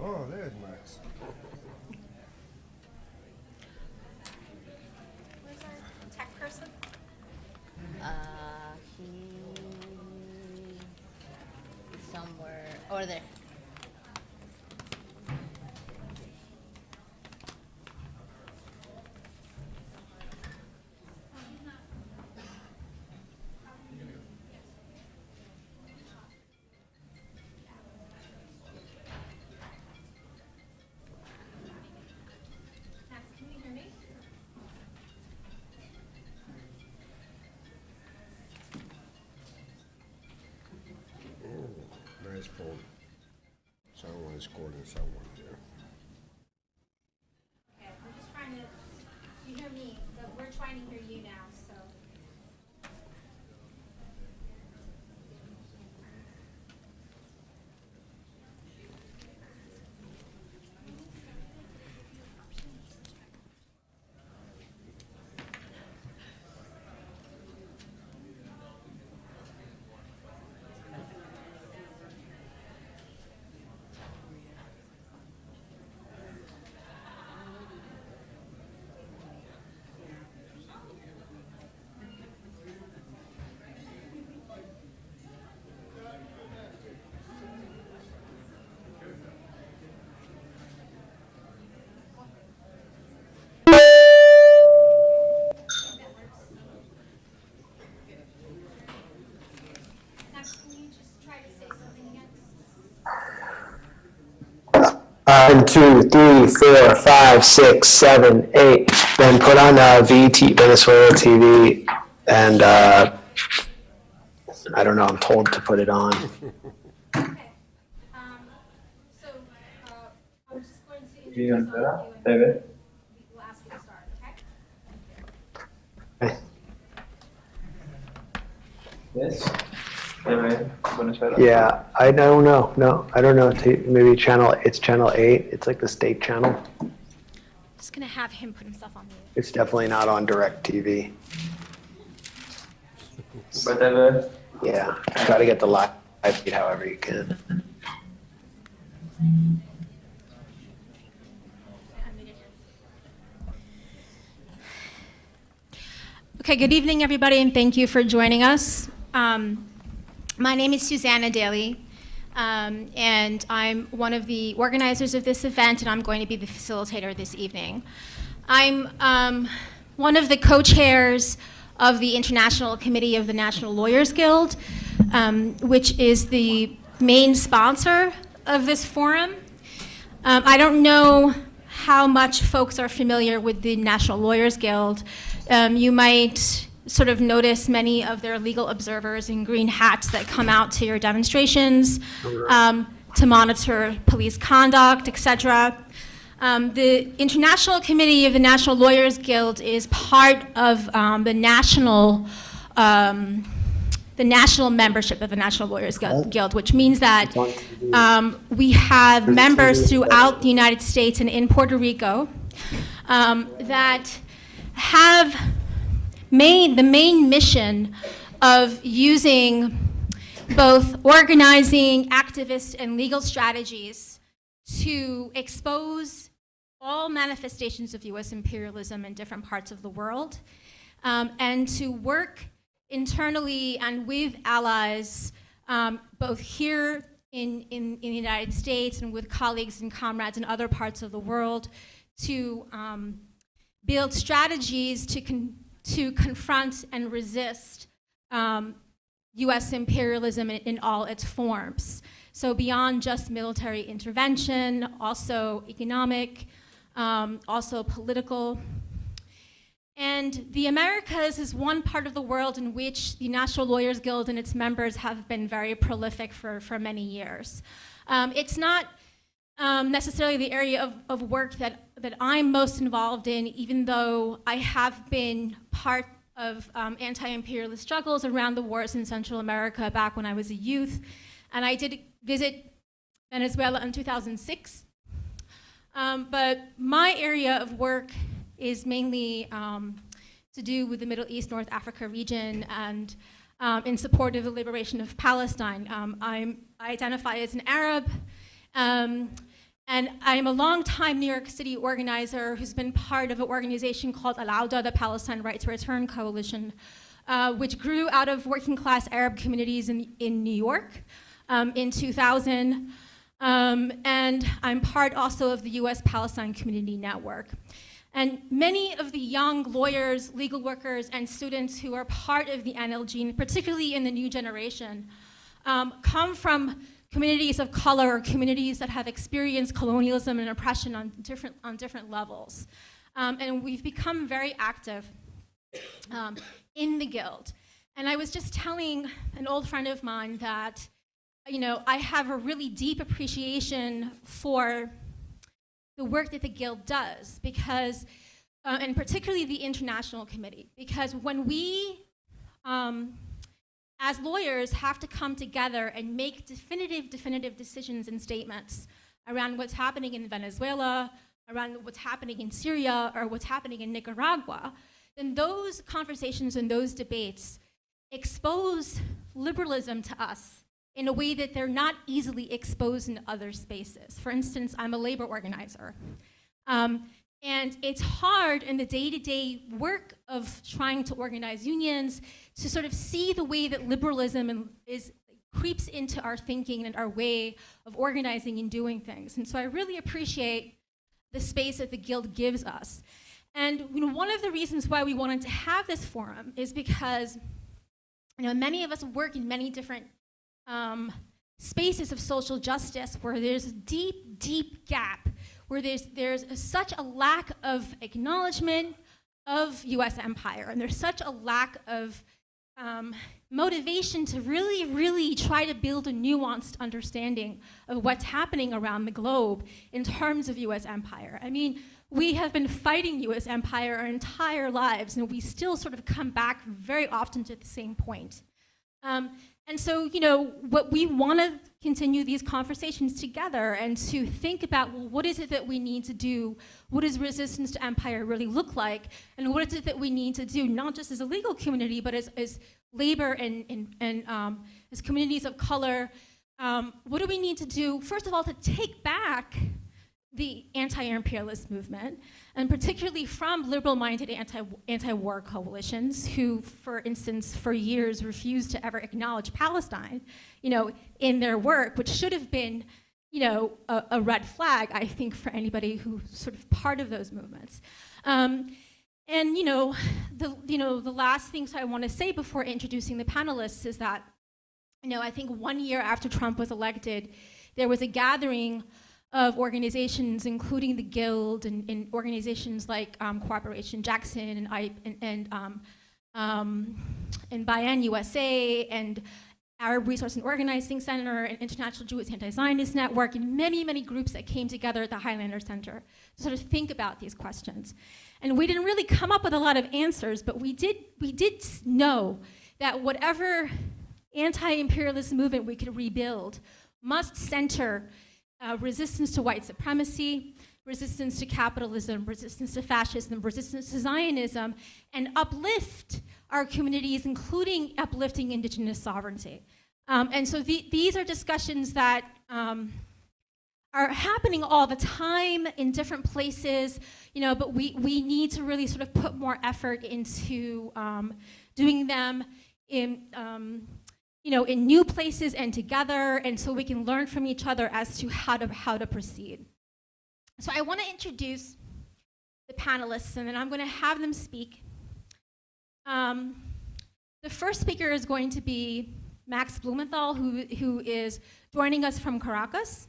Oh, there's Max. Where's our tech person? He's somewhere over there. Max, can you hear me? Nice phone. Someone is calling someone here. Okay, I'm just trying to, you hear me, but we're trying to hear you now, so. Max, can you just try to say something again? 1, 2, 3, 4, 5, 6, 7, 8. Then put on Venezuela TV, and I don't know. I'm told to put it on. Okay. So, I'm just going to introduce all of you and we'll ask you to start, okay? Yes. Venezuela. Yeah, I don't know. No, I don't know. Maybe it's channel 8. It's like the state channel. Just gonna have him put himself on mute. It's definitely not on direct TV. Whatever. Yeah, try to get the live feed however you can. Okay, good evening, everybody, and thank you for joining us. My name is Suzanne Adely, and I'm one of the organizers of this event, and I'm going to be the facilitator this evening. I'm one of the co-chairs of the International Committee of the National Lawyers Guild, which is the main sponsor of this forum. I don't know how much folks are familiar with the National Lawyers Guild. You might sort of notice many of their legal observers in green hats that come out to your demonstrations to monitor police conduct, etc. The International Committee of the National Lawyers Guild is part of the national membership of the National Lawyers Guild, which means that we have members throughout the United States and in Puerto Rico that have made the main mission of using both organizing, activist, and legal strategies to expose all manifestations of US imperialism in different parts of the world, and to work internally and with allies, both here in the United States and with colleagues and comrades in other parts of the world, to build strategies to confront and resist US imperialism in all its forms. So beyond just military intervention, also economic, also political. And the Americas is one part of the world in which the National Lawyers Guild and its members have been very prolific for many years. It's not necessarily the area of work that I'm most involved in, even though I have been part of anti-imperialist struggles around the wars in Central America back when I was a youth. And I did visit Venezuela in 2006. But my area of work is mainly to do with the Middle East, North Africa region, and in support of the liberation of Palestine. I identify as an Arab, And I'm a longtime New York City organizer who's been part of an organization called Al-Awda, the Palestine Right to Return Coalition, which grew out of working class Arab communities in New York in 2000. And I'm part also of the US Palestine Community Network. And many of the young lawyers, legal workers, and students who are part of the NLG, and particularly in the new generation, come from communities of color or communities that have experienced colonialism and oppression on different levels. And we've become very active in the Guild. And I was just telling an old friend of mine that, I have a really deep appreciation for the work that the Guild does, because, and particularly the International Committee, because when we, as lawyers, have to come together and make definitive decisions and statements around what's happening in Venezuela, around what's happening in Syria, or what's happening in Nicaragua, then those conversations and those debates expose liberalism to us in a way that they're not easily exposed in other spaces. For instance, I'm a labor organizer. And it's hard in the day-to-day work of trying to organize unions to sort of see the way that liberalism creeps into our thinking and our way of organizing and doing things. And so I really appreciate the space that the Guild gives us. And one of the reasons why we wanted to have this forum is because many of us work in many different spaces of social justice where there's a deep gap, where there's such a lack of acknowledgement of US empire, and there's such a lack of motivation to really try to build a nuanced understanding of what's happening around the globe in terms of US empire. I mean, we have been fighting US empire our entire lives, and we still sort of come back very often to the same point. And so, what we want to continue these conversations together and to think about, well, what is it that we need to do? What does resistance to empire really look like? And what is it that we need to do, not just as a legal community, but as labor and as communities of color? What do we need to do, first of all, to take back the anti-imperialist movement, and particularly from liberal-minded anti-war coalitions who, for instance, for years refused to ever acknowledge Palestine, in their work, which should have been, a red flag, I think, for anybody who's sort of part of those movements. And the last things I want to say before introducing the panelists is that, I think 1 year after Trump was elected, there was a gathering of organizations, including the Guild and organizations like Cooperation Jackson and Bannan USA and Arab Resource and Organizing Center and International Jewish Anti-Zionist Network, and many groups that came together at the Highlander Center to sort of think about these questions. And we didn't really come up with a lot of answers, but we did know that whatever anti-imperialist movement we could rebuild must center resistance to white supremacy, resistance to capitalism, resistance to fascism, resistance to Zionism, and uplift our communities, including uplifting indigenous sovereignty. And so these are discussions that are happening all the time in different places, but we need to really sort of put more effort into doing them in in new places and together, and so we can learn from each other as to how to proceed. So I want to introduce the panelists, and then I'm going to have them speak. The first speaker is going to be Max Blumenthal, who is joining us from Caracas.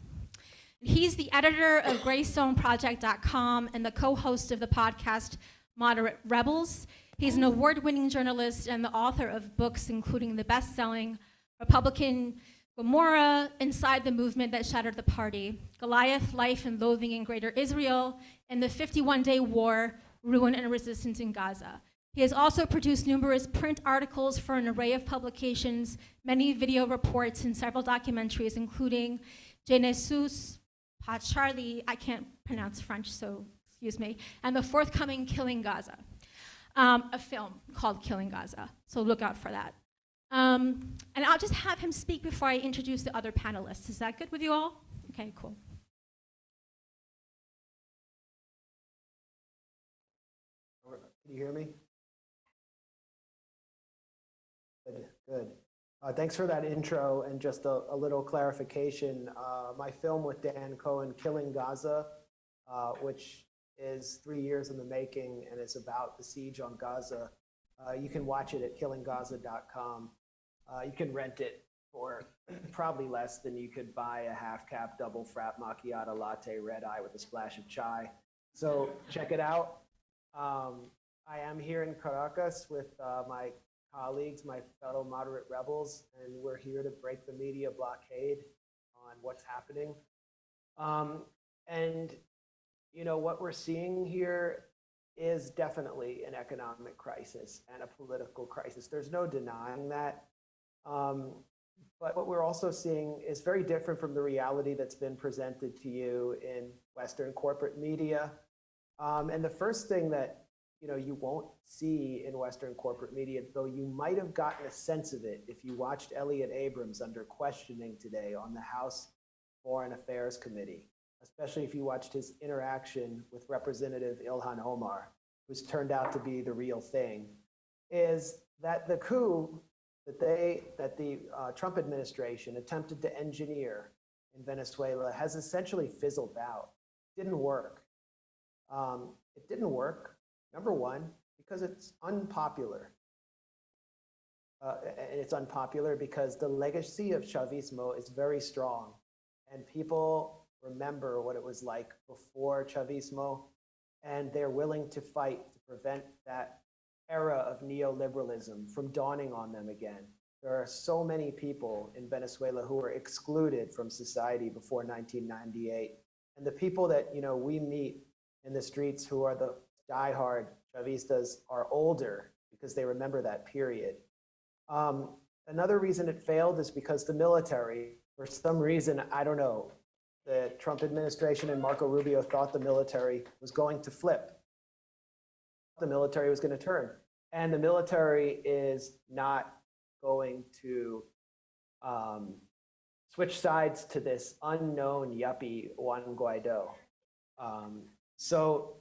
He's the editor of GreystoneProject.com and the co-host of the podcast Moderate Rebels. He's an award-winning journalist and the author of books including the best-selling Republican Gomorrah, Inside the Movement That Shattered the Party, Goliath, Life and Loathing in Greater Israel, and the 51-Day War, Ruin and Resistance in Gaza. He has also produced numerous print articles for an array of publications, many video reports, and several documentaries, including Genesis, Charlie, I can't pronounce French, so excuse me, and the forthcoming Killing Gaza. A film called Killing Gaza, so look out for that. And I'll just have him speak before I introduce the other panelists. Is that good with you all? Okay, cool. Can you hear me? Good, good. Thanks for that intro and just a little clarification. My film with Dan Cohen, Killing Gaza, which is 3 years in the making and is about the siege on Gaza. You can watch it at killinggaza.com. You can rent it for probably less than you could buy a half-cap double frap macchiato latte red eye with a splash of chai. So check it out. I am here in Caracas with my colleagues, my fellow moderate rebels, and we're here to break the media blockade on what's happening. And you know, what we're seeing here is definitely an economic crisis and a political crisis. There's no denying that. But what we're also seeing is very different from the reality that's been presented to you in Western corporate media. And the first thing that you won't see in Western corporate media, though you might have gotten a sense of it if you watched Elliot Abrams under questioning today on the House Foreign Affairs Committee, especially if you watched his interaction with Representative Ilhan Omar, who's turned out to be the real thing, is that the coup that the Trump administration attempted to engineer in Venezuela has essentially fizzled out. It didn't work. It didn't work, number one, because it's unpopular. And it's unpopular because the legacy of Chavismo is very strong. And people remember what it was like before Chavismo, and they're willing to fight to prevent that era of neoliberalism from dawning on them again. There are so many people in Venezuela who were excluded from society before 1998. And the people that we meet in the streets who are the diehard Chavistas are older because they remember that period. Another reason it failed is because the military, for some reason, I don't know, the Trump administration and Marco Rubio thought the military was going to flip. The military was going to turn. And the military is not going to switch sides to this unknown yuppie Juan Guaido. So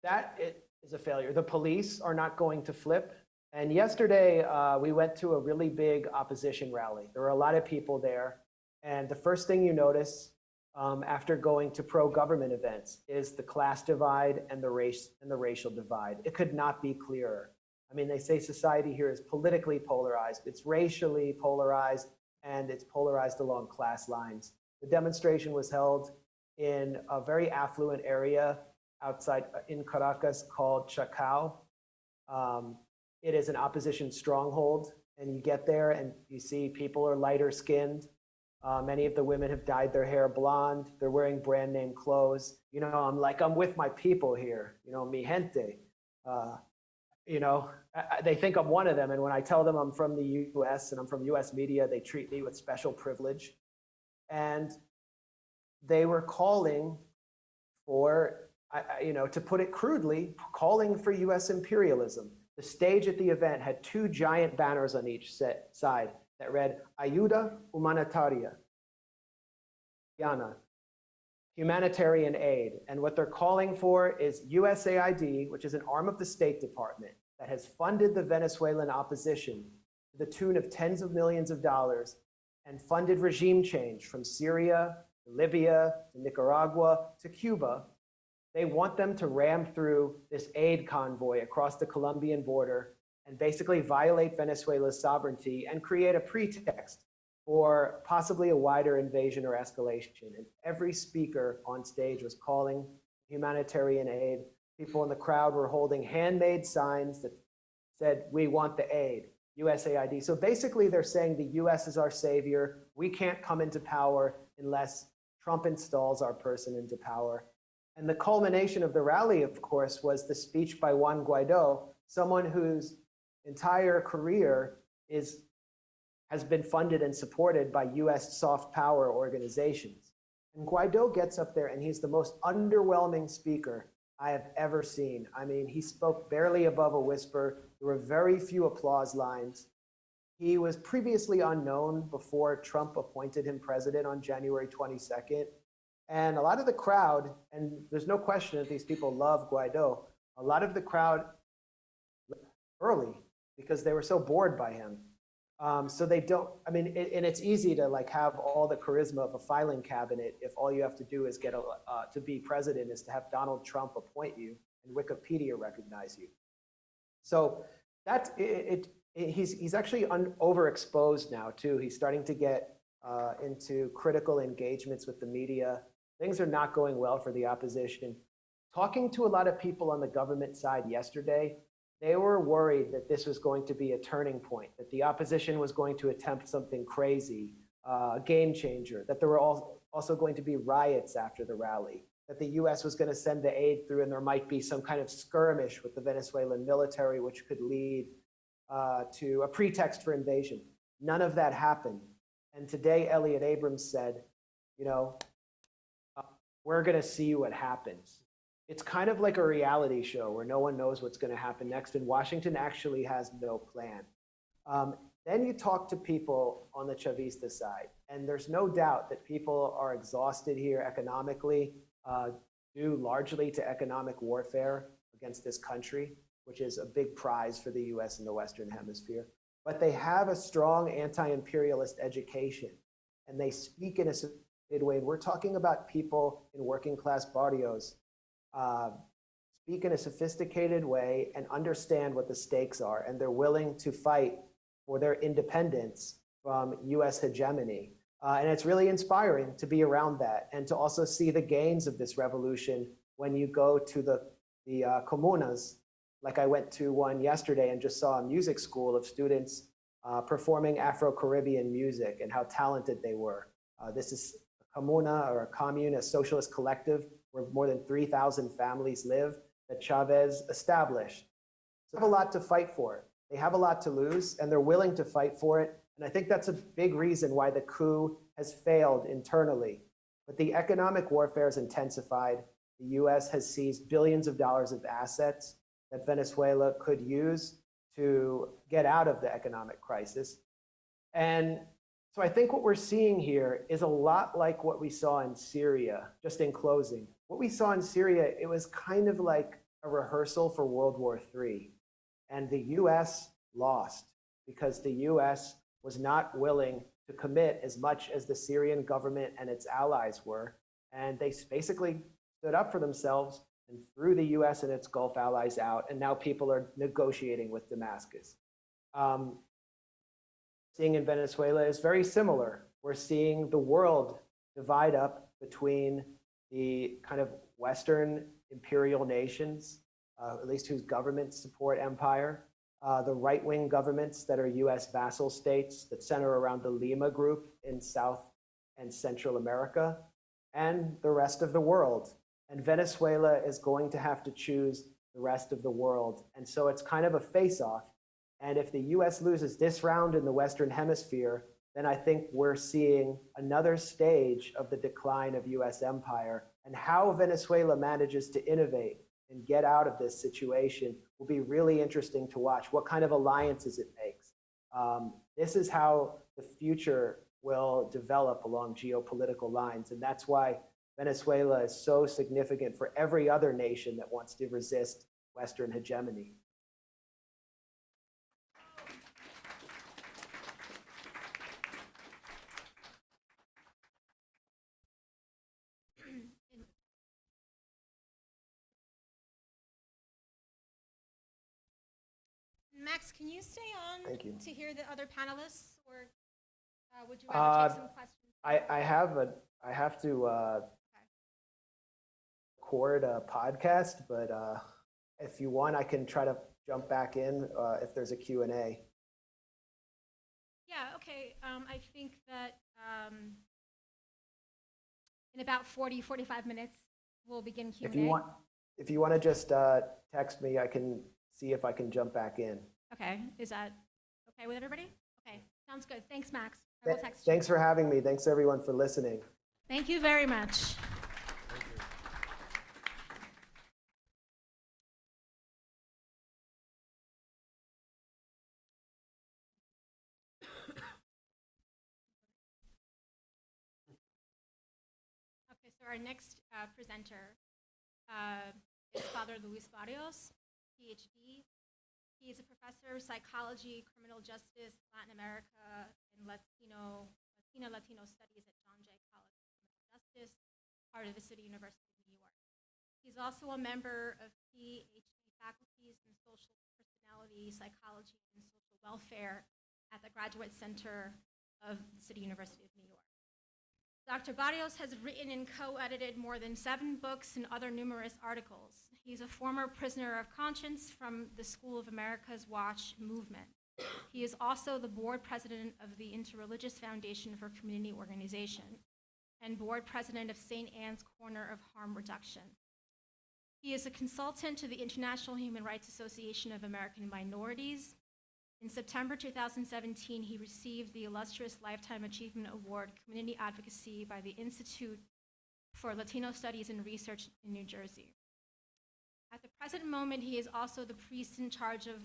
that is a failure. The police are not going to flip. And yesterday, we went to a really big opposition rally. There were a lot of people there. And the first thing you notice after going to pro-government events is the class divide and the racial divide. It could not be clearer. I mean, they say society here is politically polarized. It's racially polarized, and it's polarized along class lines. The demonstration was held in a very affluent area outside in Caracas called Chacao. It is an opposition stronghold, and you get there and you see people are lighter skinned. Many of the women have dyed their hair blonde. They're wearing brand name clothes. I'm with my people here, mi gente. They think I'm one of them. And when I tell them I'm from the US and I'm from US media, they treat me with special privilege. And they were calling for, to put it crudely, calling for US imperialism. The stage at the event had two giant banners on each side that read, Ayuda Humanitaria, humanitarian aid. And what they're calling for is USAID, which is an arm of the State Department that has funded the Venezuelan opposition to the tune of tens of millions of dollars and funded regime change from Syria to Libya to Nicaragua to Cuba. They want them to ram through this aid convoy across the Colombian border and basically violate Venezuela's sovereignty and create a pretext for possibly a wider invasion or escalation. And every speaker on stage was calling humanitarian aid. People in the crowd were holding handmade signs that said, "We want the aid, USAID." So basically they're saying the US is our savior. We can't come into power unless Trump installs our person into power. And the culmination of the rally, of course, was the speech by Juan Guaido, someone whose entire career has been funded and supported by US soft power organizations. And Guaido gets up there and he's the most underwhelming speaker I have ever seen. I mean, he spoke barely above a whisper. There were very few applause lines. He was previously unknown before Trump appointed him president on January 22nd. And a lot of the crowd, and there's no question that these people love Guaido, a lot of the crowd early because they were so bored by him. So they don't, I mean, and it's easy to like have all the charisma of a filing cabinet if all you have to do is get to be president is to have Donald Trump appoint you and Wikipedia recognize you. So that's he's actually overexposed now too. He's starting to get into critical engagements with the media. Things are not going well for the opposition. Talking to a lot of people on the government side yesterday, they were worried that this was going to be a turning point, that the opposition was going to attempt something crazy, a game changer, that there were also going to be riots after the rally, that the US was going to send the aid through and there might be some kind of skirmish with the Venezuelan military, which could lead to a pretext for invasion. None of that happened. And today, Elliott Abrams said, you know, we're going to see what happens. It's kind of like a reality show where no one knows what's going to happen next, and Washington actually has no plan. Then you talk to people on the Chavista side, and there's no doubt that people are exhausted here economically, due largely to economic warfare against this country, which is a big prize for the US and the Western Hemisphere. But they have a strong anti-imperialist education, and they speak in a sophisticated way. We're talking about people in working class barrios speak in a sophisticated way and understand what the stakes are, and they're willing to fight for their independence from US hegemony. And it's really inspiring to be around that and to also see the gains of this revolution when you go to the comunas. Like I went to one yesterday and just saw a music school of students performing Afro-Caribbean music and how talented they were. This is a comuna or a commune, a socialist collective where more than 3,000 families live that Chavez established. So they have a lot to fight for. They have a lot to lose, and they're willing to fight for it. And I think that's a big reason why the coup has failed internally. But the economic warfare has intensified. The US has seized billions of dollars of assets that Venezuela could use to get out of the economic crisis. And so I think what we're seeing here is a lot like what we saw in Syria, just in closing. What we saw in Syria, it was kind of like a rehearsal for World War III. And the US lost because the US was not willing to commit as much as the Syrian government and its allies were. And they basically stood up for themselves and threw the US and its Gulf allies out. And now people are negotiating with Damascus. Seeing in Venezuela is very similar. We're seeing the world divide up between the kind of Western imperial nations, at least whose governments support empire, the right-wing governments that are US vassal states that center around the Lima group in South and Central America, and the rest of the world. And Venezuela is going to have to choose the rest of the world. And so it's kind of a face-off. And if the US loses this round in the Western Hemisphere, then I think we're seeing another stage of the decline of US empire. And how Venezuela manages to innovate and get out of this situation will be really interesting to watch. What kind of alliances it makes. This is how the future will develop along geopolitical lines. And that's why Venezuela is so significant for every other nation that wants to resist Western hegemony. Max, can you stay on Thank you. to hear the other panelists, or would you rather take some questions? I have to record a podcast, but if you want, I can try to jump back in if there's a Q&A. Yeah, okay. I think that in about 45 minutes, we'll begin Q&A. If you want to just text me, I can see if I can jump back in. Okay, is that okay with everybody? Okay, sounds good. Thanks, Max. I will text you. Thanks for having me. Thanks everyone for listening. Thank you very much. Okay, so our next presenter is Father Luis Barrios, PhD, He is a professor of psychology, criminal justice, Latin America, and Latino studies at John Jay College of Criminal Justice, part of the City University of New York. He's also a member of PhD faculties in social personality, psychology, and social welfare at the Graduate Center of the City University of New York. Dr. Barrios has written and co-edited more than 7 books and other numerous articles. He's a former prisoner of conscience from the School of America's Watch movement. He is also the board president of the Interreligious Foundation for Community Organization and board president of St. Anne's Corner of Harm Reduction. He is a consultant to the International Human Rights Association of American Minorities. In September 2017, he received the illustrious Lifetime Achievement Award, Community Advocacy by the Institute for Latino Studies and Research in New Jersey. At the present moment, he is also the priest in charge of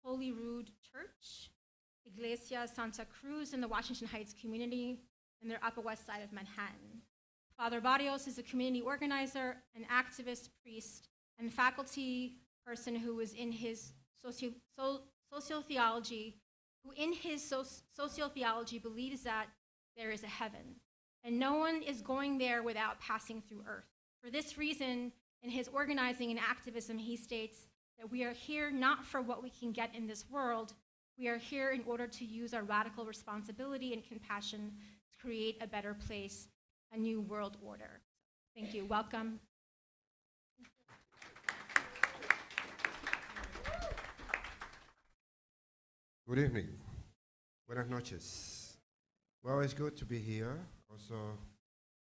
Holy Rood Church, Iglesia Santa Cruz in the Washington Heights community in their Upper West Side of Manhattan. Father Barrios is a community organizer, an activist, priest, and faculty person who is in his sociotheology believes that there is a heaven, and no one is going there without passing through earth. For this reason, in his organizing and activism, he states that we are here not for what we can get in this world. We are here in order to use our radical responsibility and compassion to create a better place, a new world order. Thank you. Welcome. Good evening. Buenas noches. Well, it's good to be here. Also,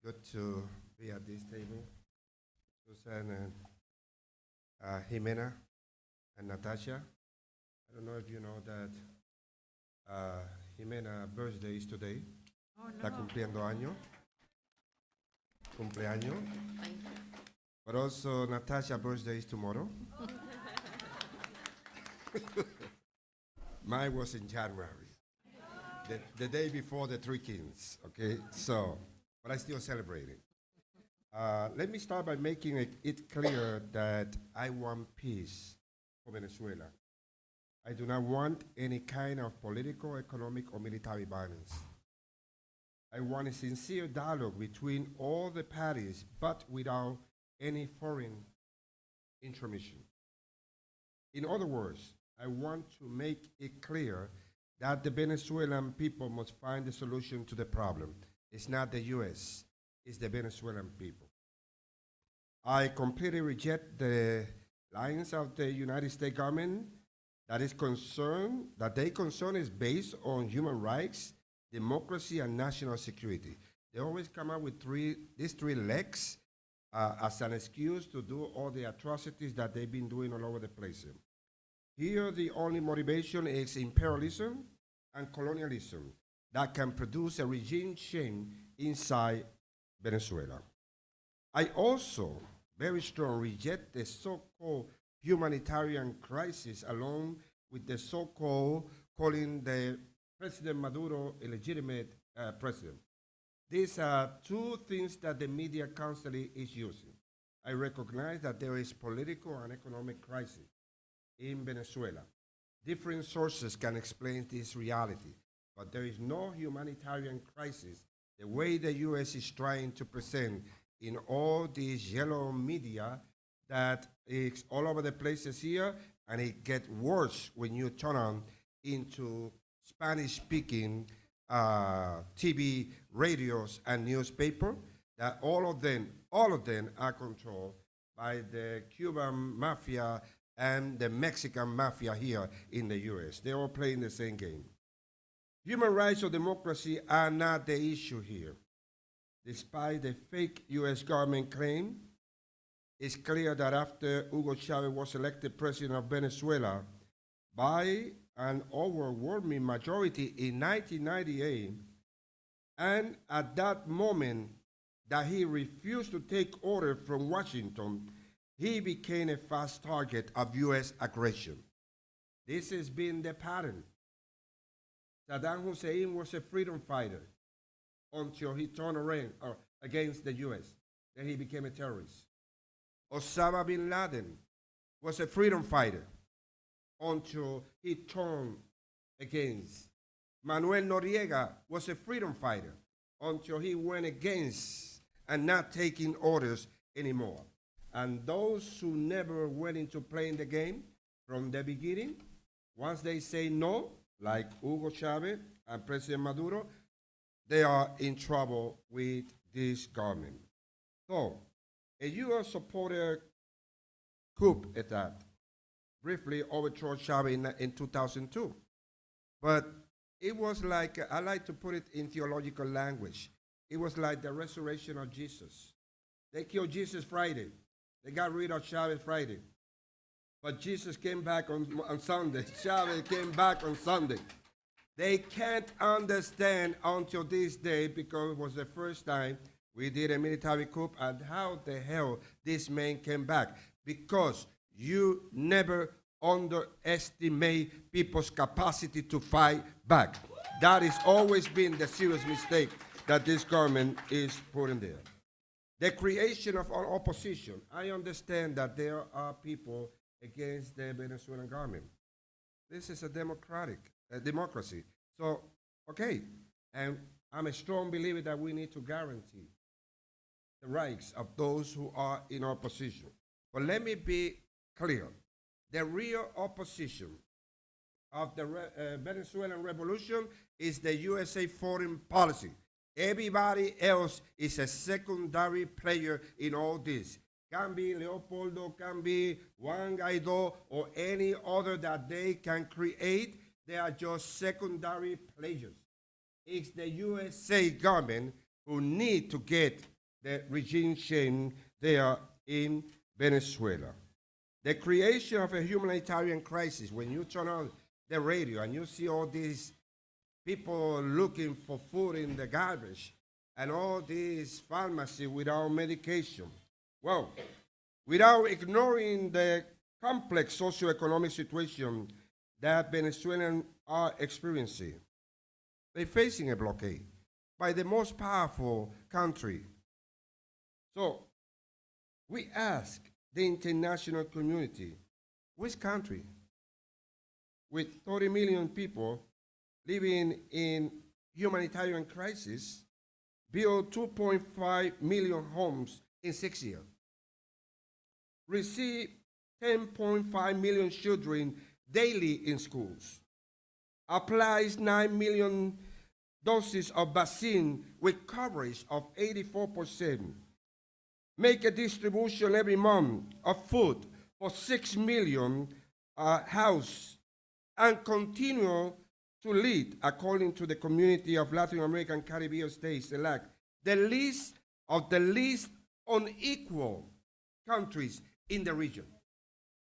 good to be at this table. Suzanne and Ximena and Natasha. I don't know if you know that Ximena's birthday is today. Oh, no. Está cumpliendo año. Cumpleaños. But also Natasha's birthday is tomorrow. Mine was in January, the day before the Three Kings, okay? So, but I still celebrate it. Let me start by making it clear that I want peace for Venezuela. I do not want any kind of political, economic, or military violence. I want a sincere dialogue between all the parties, but without any foreign intromission. In other words, I want to make it clear that the Venezuelan people must find a solution to the problem. It's not the U.S., it's the Venezuelan people. I completely reject the lines of the United States government that their concern is based on human rights, democracy, and national security. They always come up with these three legs as an excuse to do all the atrocities that they've been doing all over the place. Here, the only motivation is imperialism and colonialism that can produce a regime change inside Venezuela. I also very strongly reject the so-called humanitarian crisis along with the so-called calling the President Maduro a legitimate president. These are two things that the media constantly is using. I recognize that there is political and economic crisis in Venezuela. Different sources can explain this reality, but there is no humanitarian crisis the way the U.S. is trying to present in all these yellow media that is all over the places here, and it gets worse when you turn on into Spanish-speaking TV, radios, and newspaper, that all of them are controlled by the Cuban mafia and the Mexican mafia here in the U.S. They're all playing the same game. Human rights or democracy are not the issue here. Despite the fake U.S. government claim, it's clear that after Hugo Chavez was elected president of Venezuela by an overwhelming majority in 1998, and at that moment that he refused to take orders from Washington, he became a fast target of U.S. aggression. This has been the pattern. Saddam Hussein was a freedom fighter until he turned around against the U.S. Then he became a terrorist. Osama bin Laden was a freedom fighter until he turned against. Manuel Noriega was a freedom fighter until he went against and not taking orders anymore. And those who never went into playing the game from the beginning, once they say no, like Hugo Chavez and President Maduro, they are in trouble with this government. So, a U.S. supported coup etat briefly overthrew Chavez in 2002. But it was like, I like to put it in theological language, it was like the resurrection of Jesus. They killed Jesus Friday. They got rid of Chavez Friday. But Jesus came back on Sunday. Chavez came back on Sunday. They can't understand until this day, because it was the first time we did a military coup, and how the hell this man came back. Because you never underestimate people's capacity to fight back. That has always been the serious mistake that this government is putting there. The creation of our opposition. I understand that there are people against the Venezuelan government. This is a democracy. So, okay, and I'm a strong believer that we need to guarantee the rights of those who are in opposition. But let me be clear. The real opposition of the Venezuelan revolution is the USA foreign policy. Everybody else is a secondary player in all this. Can be Leopoldo, can be Juan Guaido, or any other that they can create. They are just secondary players. It's the USA government who need to get the regime change there in Venezuela. The creation of a humanitarian crisis, when you turn on the radio and you see all these people looking for food in the garbage and all these pharmacies without medication. Well, without ignoring the complex socioeconomic situation that Venezuelans are experiencing, they're facing a blockade by the most powerful country. So we ask the international community, which country with 30 million people living in humanitarian crisis build 2.5 million homes in 6 years, receive 10.5 million children daily in schools, applies 9 million doses of vaccine with coverage of 84%, make a distribution every month of food for 6 million houses, and continue to lead, according to the community of Latin American Caribbean states, select the least unequal countries in the region.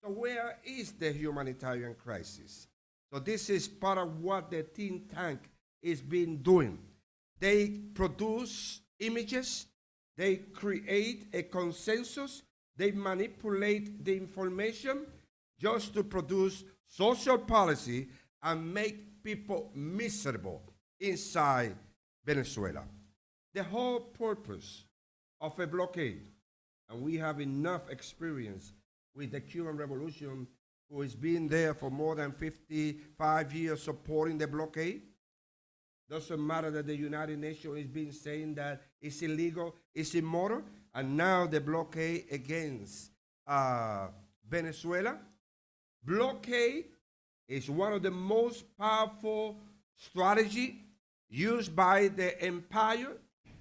So where is the humanitarian crisis? So this is part of what the think tank is been doing. They produce images, they create a consensus, they manipulate the information just to produce social policy and make people miserable inside Venezuela. The whole purpose of a blockade, and we have enough experience with the Cuban Revolution, who has been there for more than 55 years supporting the blockade. Doesn't matter that the United Nations has been saying that it's illegal, it's immoral, and now the blockade against Venezuela. Blockade is one of the most powerful strategies used by the empire.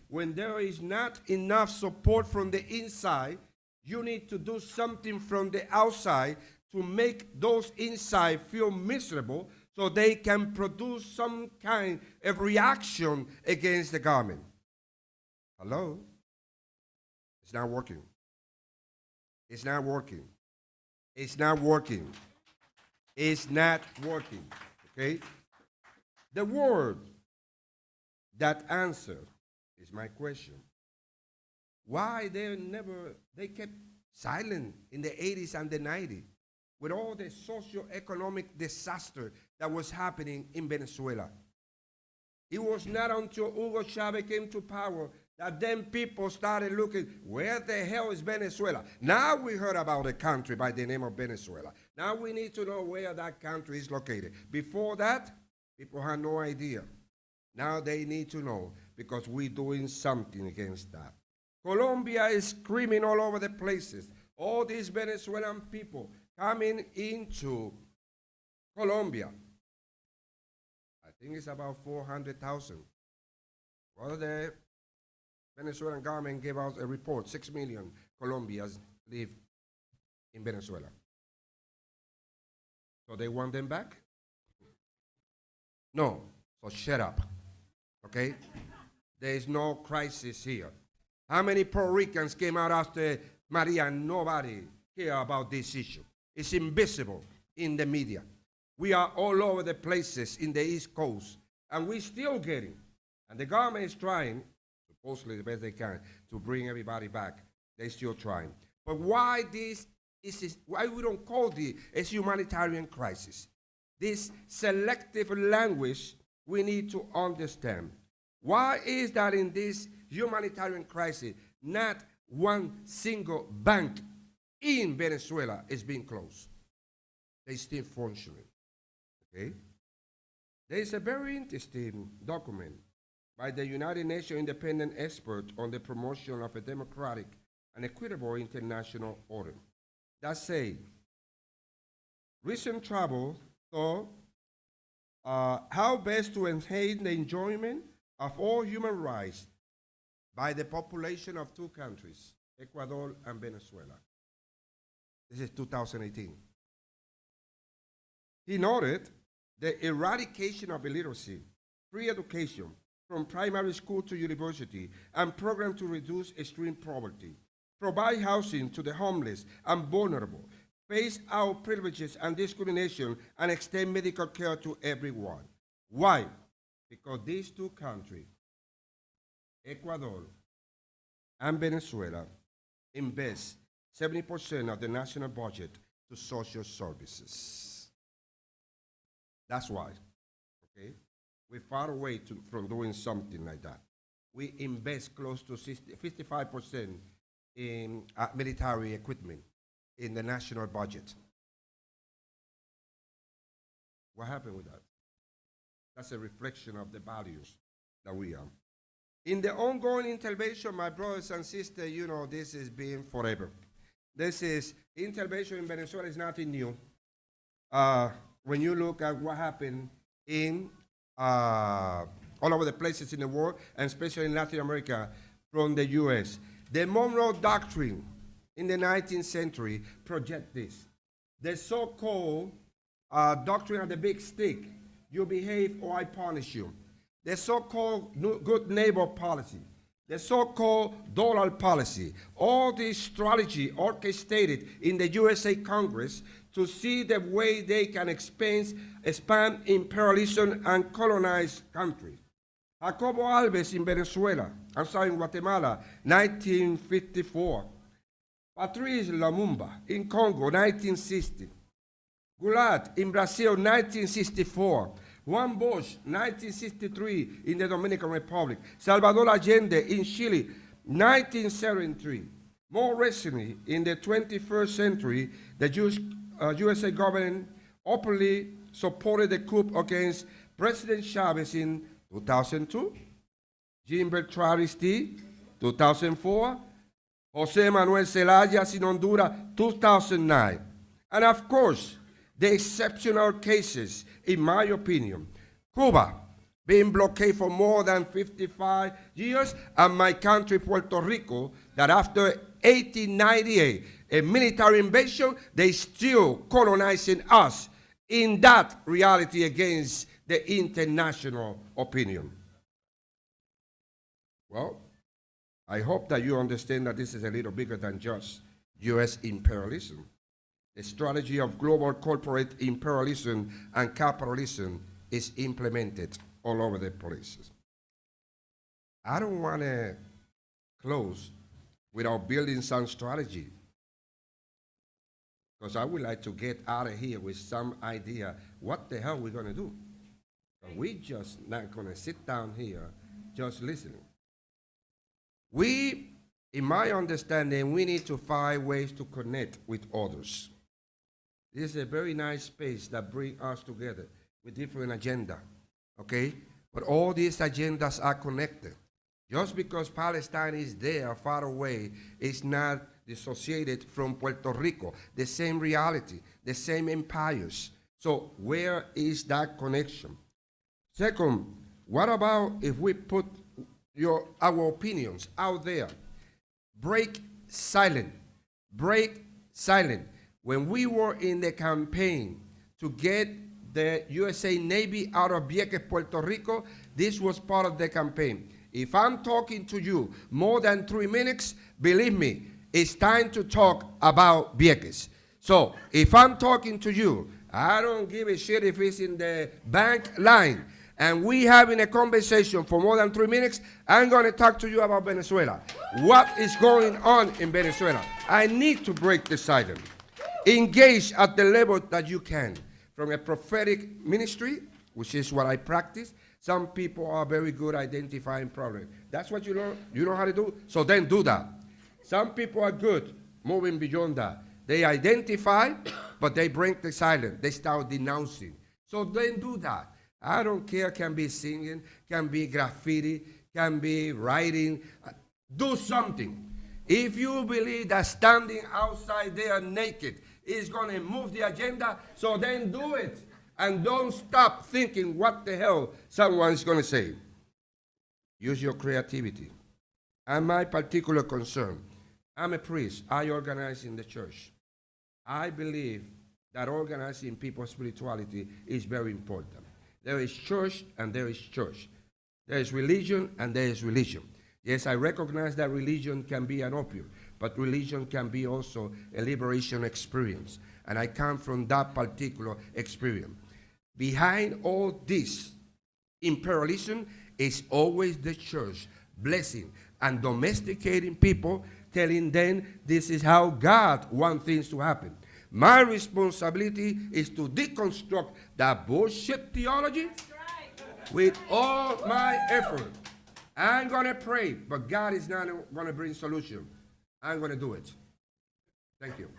When there is not enough support from the inside, you need to do something from the outside to make those inside feel miserable so they can produce some kind of reaction against the government. Hello? It's not working. It's not working. It's not working. It's not working, okay? The word that answered is my question. Why they kept silent in the 80s and the 90s with all the socio-economic disaster that was happening in Venezuela? It was not until Hugo Chavez came to power that then people started looking, where the hell is Venezuela? Now we heard about a country by the name of Venezuela. Now we need to know where that country is located. Before that, people had no idea. Now they need to know because we're doing something against that. Colombia is screaming all over the places. All these Venezuelan people coming into Colombia. I think it's about 400,000. Well, the Venezuelan government gave us a report, 6 million Colombians live in Venezuela. So they want them back? No, so shut up, okay? There is no crisis here. How many Puerto Ricans came out after Maria? Nobody care about this issue. It's invisible in the media. We are all over the places in the East Coast, and we're still getting, and the government is trying, supposedly the best they can, to bring everybody back. They're still trying. But why this is why we don't call this a humanitarian crisis? This selective language we need to understand. Why is that in this humanitarian crisis, not one single bank in Venezuela is being closed? They're still functioning. Okay? There is a very interesting document by the United Nations independent expert on the promotion of a democratic and equitable international order that say recent trouble saw how best to enhance the enjoyment of all human rights by the population of two countries, Ecuador and Venezuela. This is 2018. He noted the eradication of illiteracy, free education from primary school to university, and programs to reduce extreme poverty, provide housing to the homeless and vulnerable, phase out privileges and discrimination, and extend medical care to everyone. Why? Because these two countries, Ecuador and Venezuela, invest 70% of the national budget to social services. That's why, okay? We're far away from doing something like that. We invest close to 55% in military equipment in the national budget. What happened with that? That's a reflection of the values that we are. In the ongoing intervention, my brothers and sisters, you know, this is being forever. This is, intervention in Venezuela is nothing new. When you look at what happened in all over the places in the world, and especially in Latin America from the US. The Monroe Doctrine in the 19th century project this. The so-called doctrine of the big stick, you behave or I punish you. The so-called good neighbor policy, the so-called dollar policy, all this strategy orchestrated in the USA Congress to see the way they can expand imperialism and colonize countries. Jacobo Alves in in Guatemala, 1954. Patrice Lumumba in Congo, 1960. Goulart in Brazil, 1964. Juan Bosch, 1963 in the Dominican Republic. Salvador Allende in Chile, 1973. More recently, in the 21st century, the USA government openly supported the coup against President Chavez in 2002, Jean Bertrand Aristide, 2004, José Manuel Zelaya in Honduras, 2009. And of course, the exceptional cases, in my opinion, Cuba being blockaded for more than 55 years, and my country, Puerto Rico, that after 1898, a military invasion, they still colonizing us in that reality against the international opinion. Well, I hope that you understand that this is a little bigger than just U.S. imperialism. The strategy of global corporate imperialism and capitalism is implemented all over the places. I don't want to close without building some strategy, because I would like to get out of here with some idea what the hell we're going to do. But we're just not going to sit down here just listening. We, in my understanding, we need to find ways to connect with others. This is a very nice space that brings us together with different agenda, okay? But all these agendas are connected. Just because Palestine is there far away is not dissociated from Puerto Rico. The same reality, the same empires. So where is that connection? Second, what about if we put our opinions out there? Break silent. Break silent. When we were in the campaign to get the USA Navy out of Vieques, Puerto Rico, this was part of the campaign. If I'm talking to you more than 3 minutes, believe me, it's time to talk about Vieques. So if I'm talking to you, I don't give a shit if it's in the bank line, and we having a conversation for more than 3 minutes, I'm going to talk to you about Venezuela. What is going on in Venezuela? I need to break the silence. Engage at the level that you can. From a prophetic ministry, which is what I practice, some people are very good identifying problems. That's what you know how to do? So then do that. Some people are good moving beyond that. They identify, but they break the silence. They start denouncing. So then do that. I don't care, can be singing, can be graffiti, can be writing. Do something. If you believe that standing outside there naked is going to move the agenda, so then do it. And don't stop thinking what the hell someone's going to say. Use your creativity. And my particular concern, I'm a priest. I organize in the church. I believe that organizing people's spirituality is very important. There is church and there is church. There is religion and there is religion. Yes, I recognize that religion can be an opium, but religion can be also a liberation experience. And I come from that particular experience. Behind all this imperialism is always the church blessing and domesticating people, telling them this is how God wants things to happen. My responsibility is to deconstruct that bullshit theology with all my effort. I'm going to pray, but God is not going to bring solution. I'm going to do it. Thank you.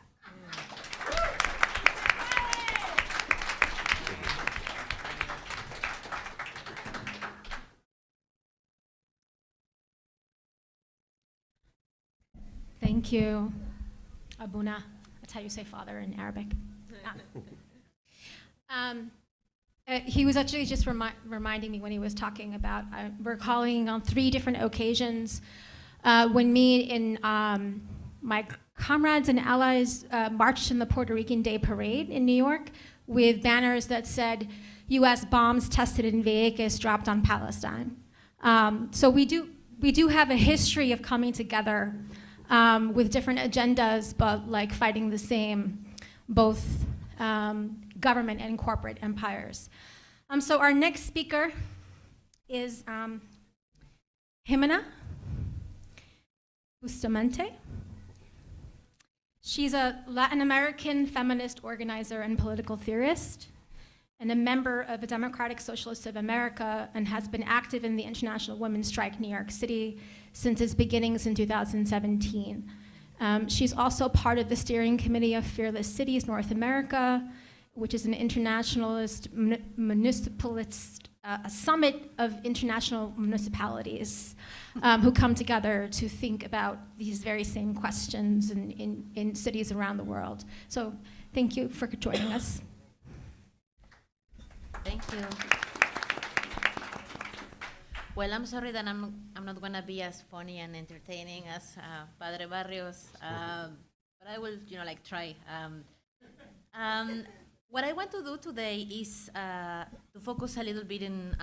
Thank you, Abuna. That's how you say father in Arabic. He was actually just reminding me when he was talking about, recalling on 3 different occasions when me and my comrades and allies marched in the Puerto Rican Day Parade in New York with banners that said, U.S. bombs tested in Vieques dropped on Palestine. So we do have a history of coming together with different agendas, but like fighting the same, both government and corporate empires. So our next speaker is Ximena Bustamante. She's a Latin American feminist organizer and political theorist, and a member of the Democratic Socialists of America, and has been active in the International Women's Strike New York City since its beginnings in 2017. She's also part of the steering committee of Fearless Cities North America, which is an internationalist, municipalist, a summit of international municipalities who come together to think about these very same questions in cities around the world. So thank you for joining us. Thank you. Well, I'm sorry that I'm not going to be as funny and entertaining as Padre Barrios, but I will, try. What I want to do today is to focus a little bit in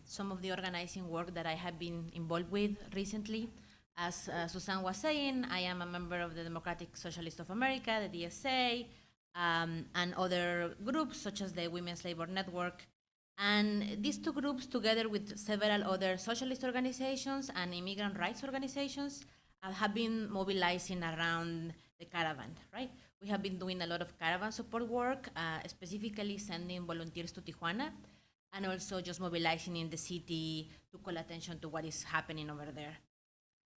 some of the organizing work that I have been involved with recently. As Suzanne was saying, I am a member of the Democratic Socialists of America, the DSA, and other groups such as the Women's Labor Network. And these 2 groups, together with several other socialist organizations and immigrant rights organizations, have been mobilizing around the caravan, right? We have been doing a lot of caravan support work, specifically sending volunteers to Tijuana, and also just mobilizing in the city to call attention to what is happening over there.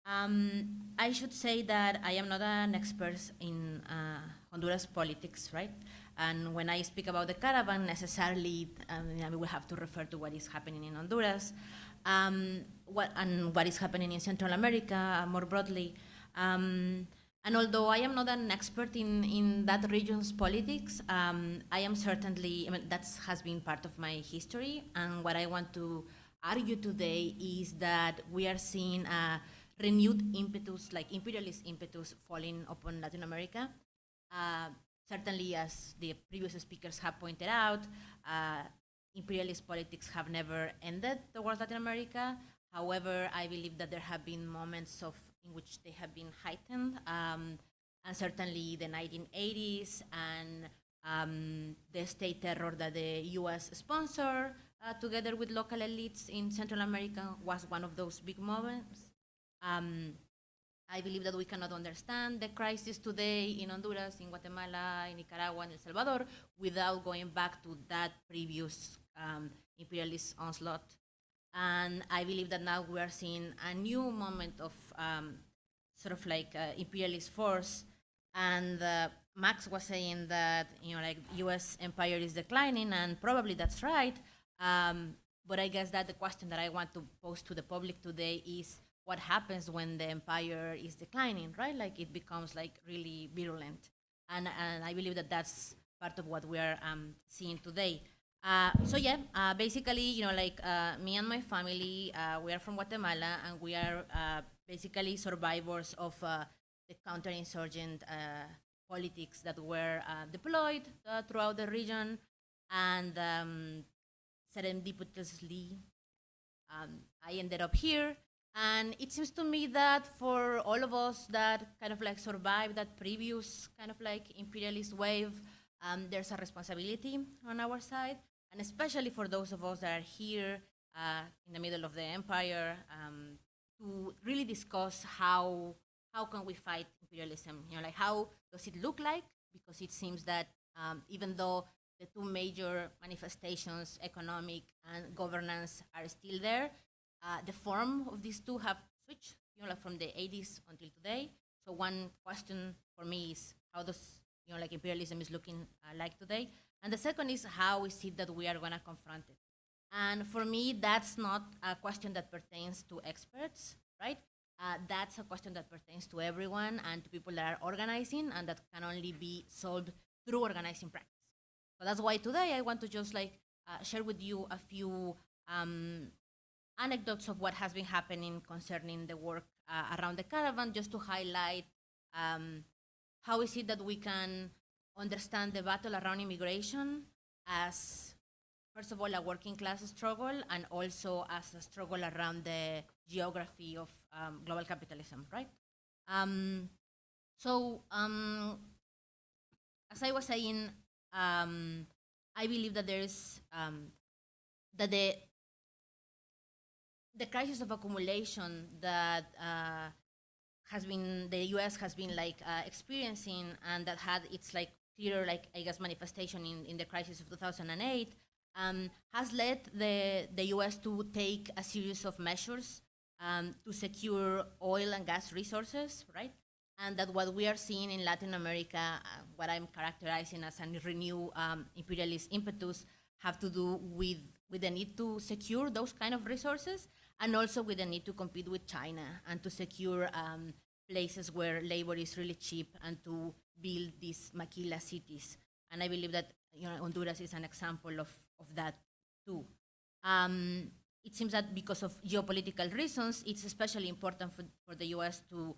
I should say that I am not an expert in Honduras politics, right? And when I speak about the caravan, necessarily I will have to refer to what is happening in Honduras, what is happening in Central America more broadly. And although I am not an expert in that region's politics, I am certainly, that has been part of my history. And what I want to argue today is that we are seeing a renewed impetus, like imperialist impetus, falling upon Latin America. Certainly, as the previous speakers have pointed out, imperialist politics have never ended towards Latin America. However, I believe that there have been moments in which they have been heightened, and certainly the 1980s and the state terror that the US sponsored together with local elites in Central America was one of those big moments. I believe that we cannot understand the crisis today in Honduras, in Guatemala, in Nicaragua, and El Salvador without going back to that previous imperialist onslaught. And I believe that now we are seeing a new moment of sort of like imperialist force. And Max was saying that like U.S. empire is declining, and probably that's right. But I guess that the question that I want to pose to the public today is, what happens when the empire is declining, right? Like it becomes like really virulent. And I believe that that's part of what we are seeing today. So yeah, basically, like me and my family, we are from Guatemala, and we are basically survivors of the counterinsurgent politics that were deployed throughout the region. And serendipitously, I ended up here. And it seems to me that for all of us that kind of like survived that previous kind of like imperialist wave, there's a responsibility on our side, and especially for those of us that are here in the middle of the empire, to really discuss how can we fight imperialism? Like how does it look like? Because it seems that even though the two major manifestations, economic and governance, are still there, the form of these two have switched, like from the 80s until today. So one question for me is, how does like imperialism is looking like today? And the second is, how is it that we are going to confront it? And for me, that's not a question that pertains to experts, right? That's a question that pertains to everyone and to people that are organizing, and that can only be solved through organizing practice. So that's why today I want to just like share with you a few anecdotes of what has been happening concerning the work around the caravan, just to highlight how is it that we can understand the battle around immigration as, first of all, a working class struggle, and also as a struggle around the geography of global capitalism, right? As I was saying, I believe that there is that the crisis of accumulation that the U.S. has been like experiencing, and that had its like clear, like I guess, manifestation in the crisis of 2008, has led the U.S. to take a series of measures to secure oil and gas resources, right? And that what we are seeing in Latin America, what I'm characterizing as a renewed imperialist impetus, have to do with the need to secure those kind of resources, and also with the need to compete with China and to secure places where labor is really cheap, and to build these maquila cities. And I believe that Honduras is an example of that too. It seems that because of geopolitical reasons, it's especially important for the U.S. to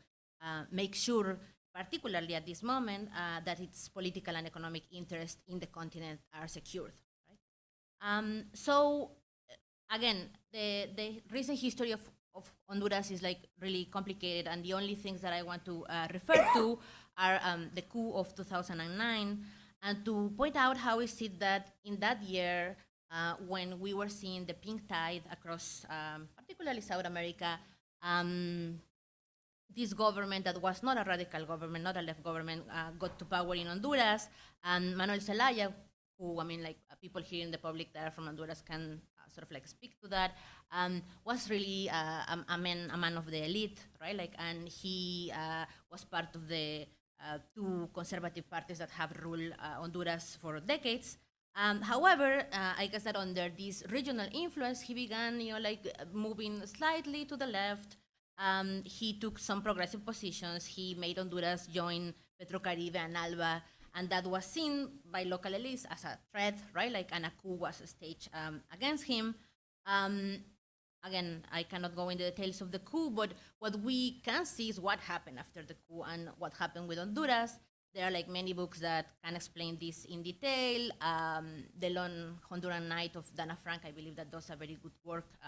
make sure, particularly at this moment, that its political and economic interests in the continent are secured. Right? So again, the recent history of Honduras is like really complicated, and the only things that I want to refer to are the coup of 2009, and to point out how is it that in that year, when we were seeing the pink tide across particularly South America, this government that was not a radical government, not a left government, got to power in Honduras, and Manuel Zelaya, who, I mean, like people here in the public that are from Honduras can sort of like speak to that, was really a man of the elite, right? Like, and he was part of the two conservative parties that have ruled Honduras for decades. However, I guess that under this regional influence, he began, moving slightly to the left. He took some progressive positions. He made Honduras join Petrocaribe and ALBA, and that was seen by local elites as a threat, right? Like, and a coup was staged against him. Again, I cannot go into the details of the coup, but what we can see is what happened after the coup and what happened with Honduras. There are like many books that can explain this in detail. The Lone Honduran Night of Dana Frank, I believe that does a very good work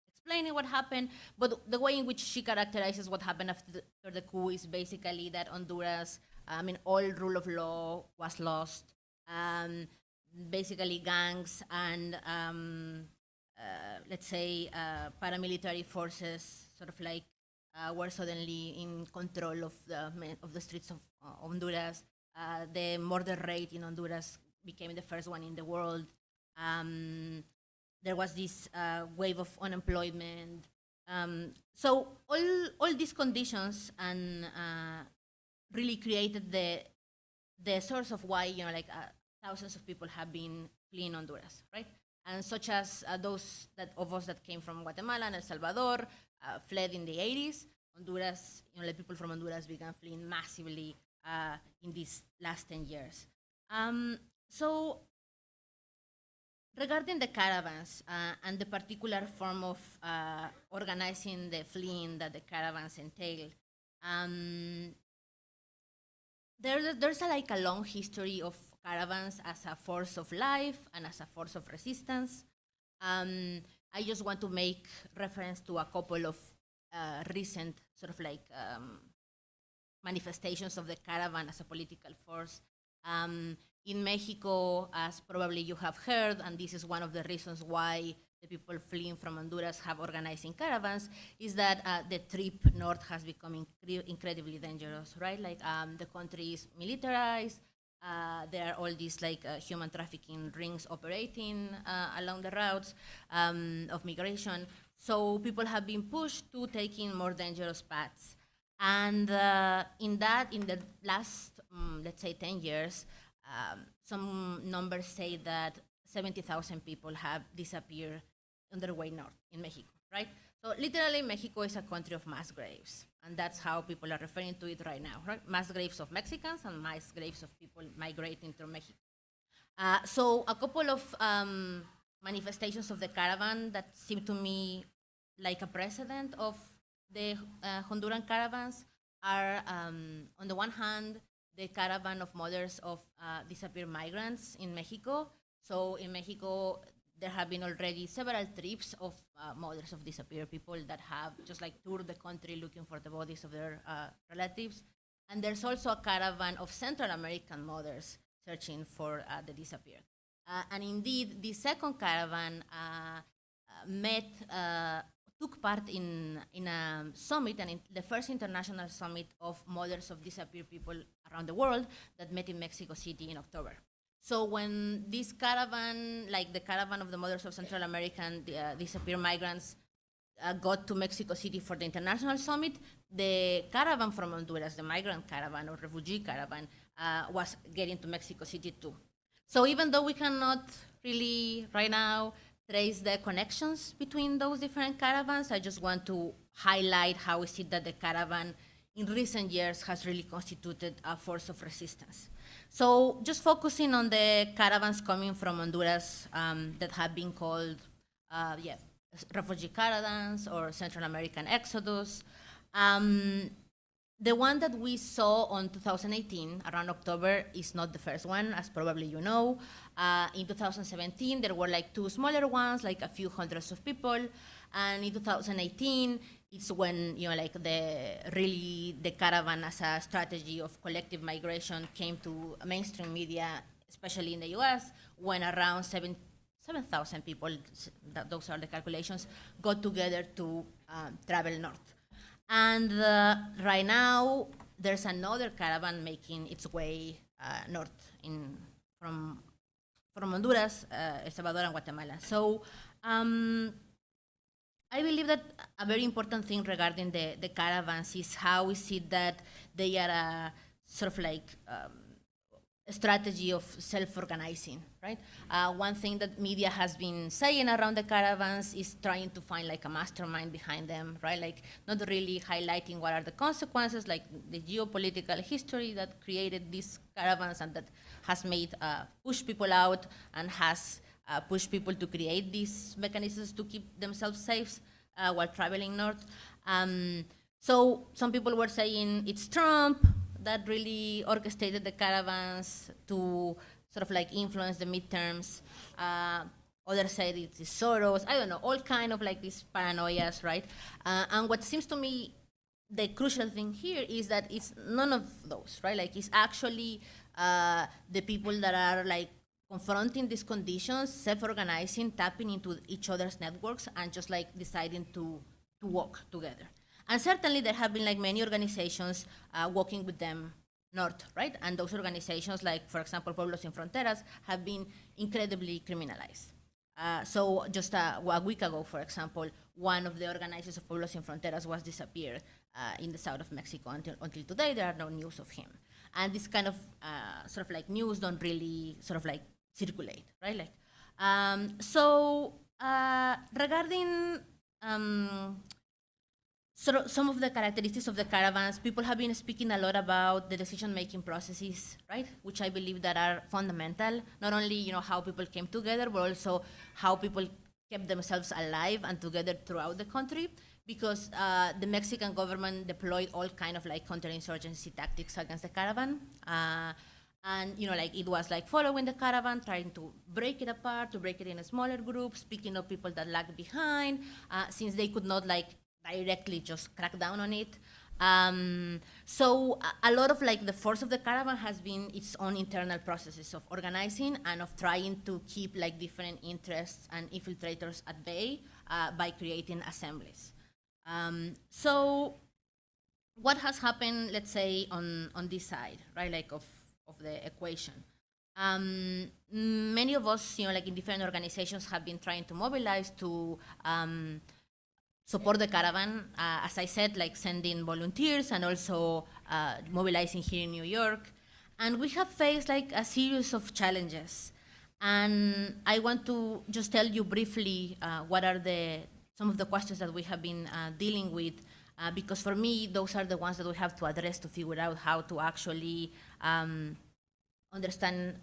explaining what happened. But the way in which she characterizes what happened after the coup is basically that Honduras, all rule of law was lost. Basically, gangs and let's say paramilitary forces sort of like were suddenly in control of the streets of Honduras. The murder rate in Honduras became the first one in the world. There was this wave of unemployment. So all these conditions and really created the source of why thousands of people have been fleeing Honduras, right? And such as those of us that came from Guatemala and El Salvador fled in the 80s. Honduras, people from Honduras began fleeing massively in these last 10 years. So regarding the caravans and the particular form of organizing the fleeing that the caravans entailed, there's a long history of caravans as a force of life and as a force of resistance. I just want to make reference to a couple of recent sort of like manifestations of the caravan as a political force. In Mexico, as probably you have heard, and this is one of the reasons why the people fleeing from Honduras have organized in caravans, is that the trip north has become incredibly dangerous, right? Like the country is militarized. There are all these human trafficking rings operating along the routes of migration. So people have been pushed to taking more dangerous paths. And in the last, let's say, 10 years, some numbers say that 70,000 people have disappeared on their way north in Mexico, right? So literally, Mexico is a country of mass graves, and that's how people are referring to it right now, right? Mass graves of Mexicans and mass graves of people migrating through Mexico. So a couple of manifestations of the caravan that seem to me like a precedent of the Honduran caravans are, on the one hand, the caravan of mothers of disappeared migrants in Mexico. So in Mexico, there have been already several trips of mothers of disappeared people that have just toured the country looking for the bodies of their relatives. And there's also a caravan of Central American mothers searching for the disappeared. And indeed, the second caravan took part in a summit, and the first international summit of mothers of disappeared people around the world that met in Mexico City in October. So when this caravan, like the caravan of the mothers of Central American disappeared migrants, got to Mexico City for the international summit, the caravan from Honduras, the migrant caravan or refugee caravan, was getting to Mexico City too. So even though we cannot really right now trace the connections between those different caravans, I just want to highlight how we see that the caravan in recent years has really constituted a force of resistance. So just focusing on the caravans coming from Honduras that have been called refugee caravans or Central American Exodus. The one that we saw on 2018, around October, is not the first one, as probably you know. In 2017, there were two smaller ones, a few hundreds of people. And in 2018, it's when the caravan as a strategy of collective migration came to mainstream media, especially in the US, when around 7,000 people, those are the calculations, got together to travel north. And right now, there's another caravan making its way north from Honduras, El Salvador, and Guatemala. So Um, I believe that a very important thing regarding the caravans is how we see that they are a sort of like a strategy of self-organizing, right? One thing that media has been saying around the caravans is trying to find like a mastermind behind them, right? Like not really highlighting what are the consequences, like the geopolitical history that created these caravans and that has made push people out and has pushed people to create these mechanisms to keep themselves safe while traveling north. So some people were saying it's Trump that really orchestrated the caravans to sort of like influence the midterms. Others said it's Soros. I don't know, all kind of like these paranoias, right? And what seems to me the crucial thing here is that it's none of those, right? Like it's actually the people that are like confronting these conditions, self-organizing, tapping into each other's networks, and just like deciding to work together. And certainly there have been like many organizations working with them north, right? And those organizations, like for example, Pueblos Sin Fronteras, have been incredibly criminalized. So just a week ago, for example, one of the organizers of Pueblos Sin Fronteras was disappeared in the south of Mexico. Until today, there are no news of him. And this kind of sort of like news don't really sort of like circulate, right? Like, regarding some of the characteristics of the caravans, people have been speaking a lot about the decision-making processes, right? Which I believe that are fundamental. Not only how people came together, but also how people kept themselves alive and together throughout the country. Because the Mexican government deployed all kind of like counterinsurgency tactics against the caravan. And like it was like following the caravan, trying to break it apart, to break it in smaller groups, picking up people that lagged behind, since they could not like directly just crack down on it. So a lot of like the force of the caravan has been its own internal processes of organizing and of trying to keep like different interests and infiltrators at bay by creating assemblies. So what has happened, let's say, on this side, right, like of the equation? Many of us, like in different organizations, have been trying to mobilize to support the caravan. As I said, like sending volunteers and also mobilizing here in New York. And we have faced like a series of challenges. And I want to just tell you briefly what are some of the questions that we have been dealing with, because for me, those are the ones that we have to address to figure out how to actually understand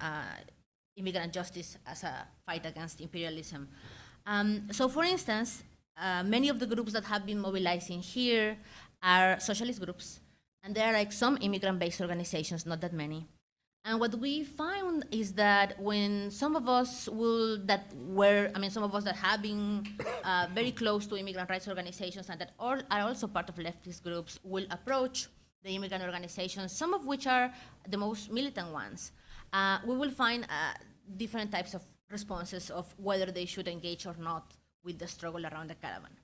immigrant justice as a fight against imperialism. So for instance, many of the groups that have been mobilizing here are socialist groups, and there are like some immigrant-based organizations, not that many. And what we found is that when some of us some of us that have been very close to immigrant rights organizations and that are also part of leftist groups will approach the immigrant organizations, some of which are the most militant ones, we will find different types of responses of whether they should engage or not with the struggle around the caravan.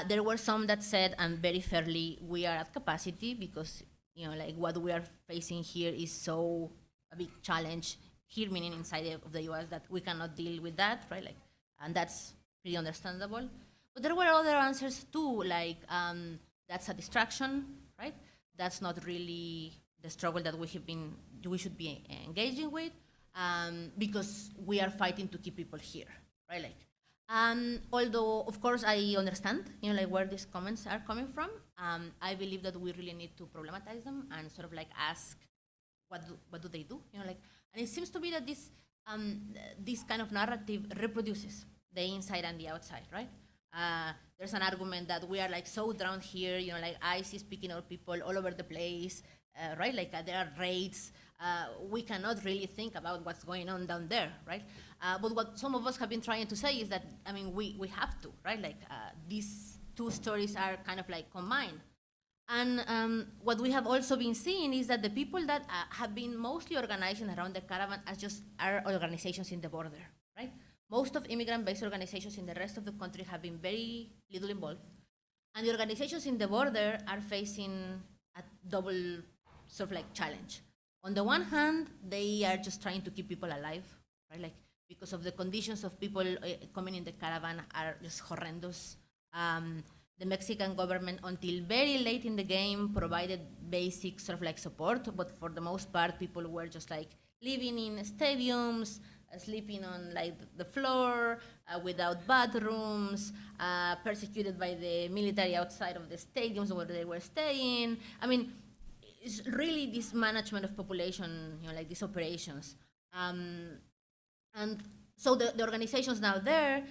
There were some that said, and very fairly, we are at capacity because like what we are facing here is so a big challenge here, meaning inside of the US, that we cannot deal with that, right? Like, and that's pretty understandable. But there were other answers too, like that's a distraction, right? That's not really the struggle that we should be engaging with, because we are fighting to keep people here, right? Like, although, of course, I understand, like where these comments are coming from. I believe that we really need to problematize them and sort of like ask, what do they do? Like, and it seems to me that this kind of narrative reproduces the inside and the outside, right? There's an argument that we are like so drowned here, like ICE is picking up people all over the place, right? Like there are raids. We cannot really think about what's going on down there, right? But what some of us have been trying to say is that, we have to, right? Like these two stories are kind of like combined. And what we have also been seeing is that the people that have been mostly organizing around the caravan are organizations in the border, right? Most of immigrant-based organizations in the rest of the country have been very little involved. And the organizations in the border are facing a double sort of like challenge. On the one hand, they are just trying to keep people alive, right? Like because of the conditions of people coming in the caravan are just horrendous. The Mexican government, until very late in the game, provided basic sort of like support, but for the most part, people were just like living in stadiums, sleeping on like the floor, without bathrooms, persecuted by the military outside of the stadiums where they were staying. I mean, it's really this management of population, you know, like these operations. And so the organizations now there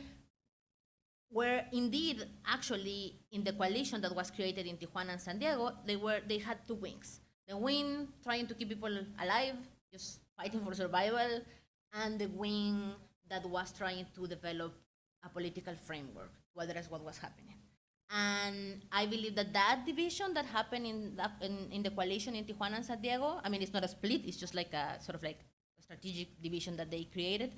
were indeed actually in the coalition that was created in Tijuana and San Diego, they had two wings. The wing trying to keep people alive, just fighting for survival, and the wing that was trying to develop a political framework to address what was happening. And I believe that division that happened in the coalition in Tijuana and San Diego, I mean, it's not a split, it's just like a sort of like a strategic division that they created,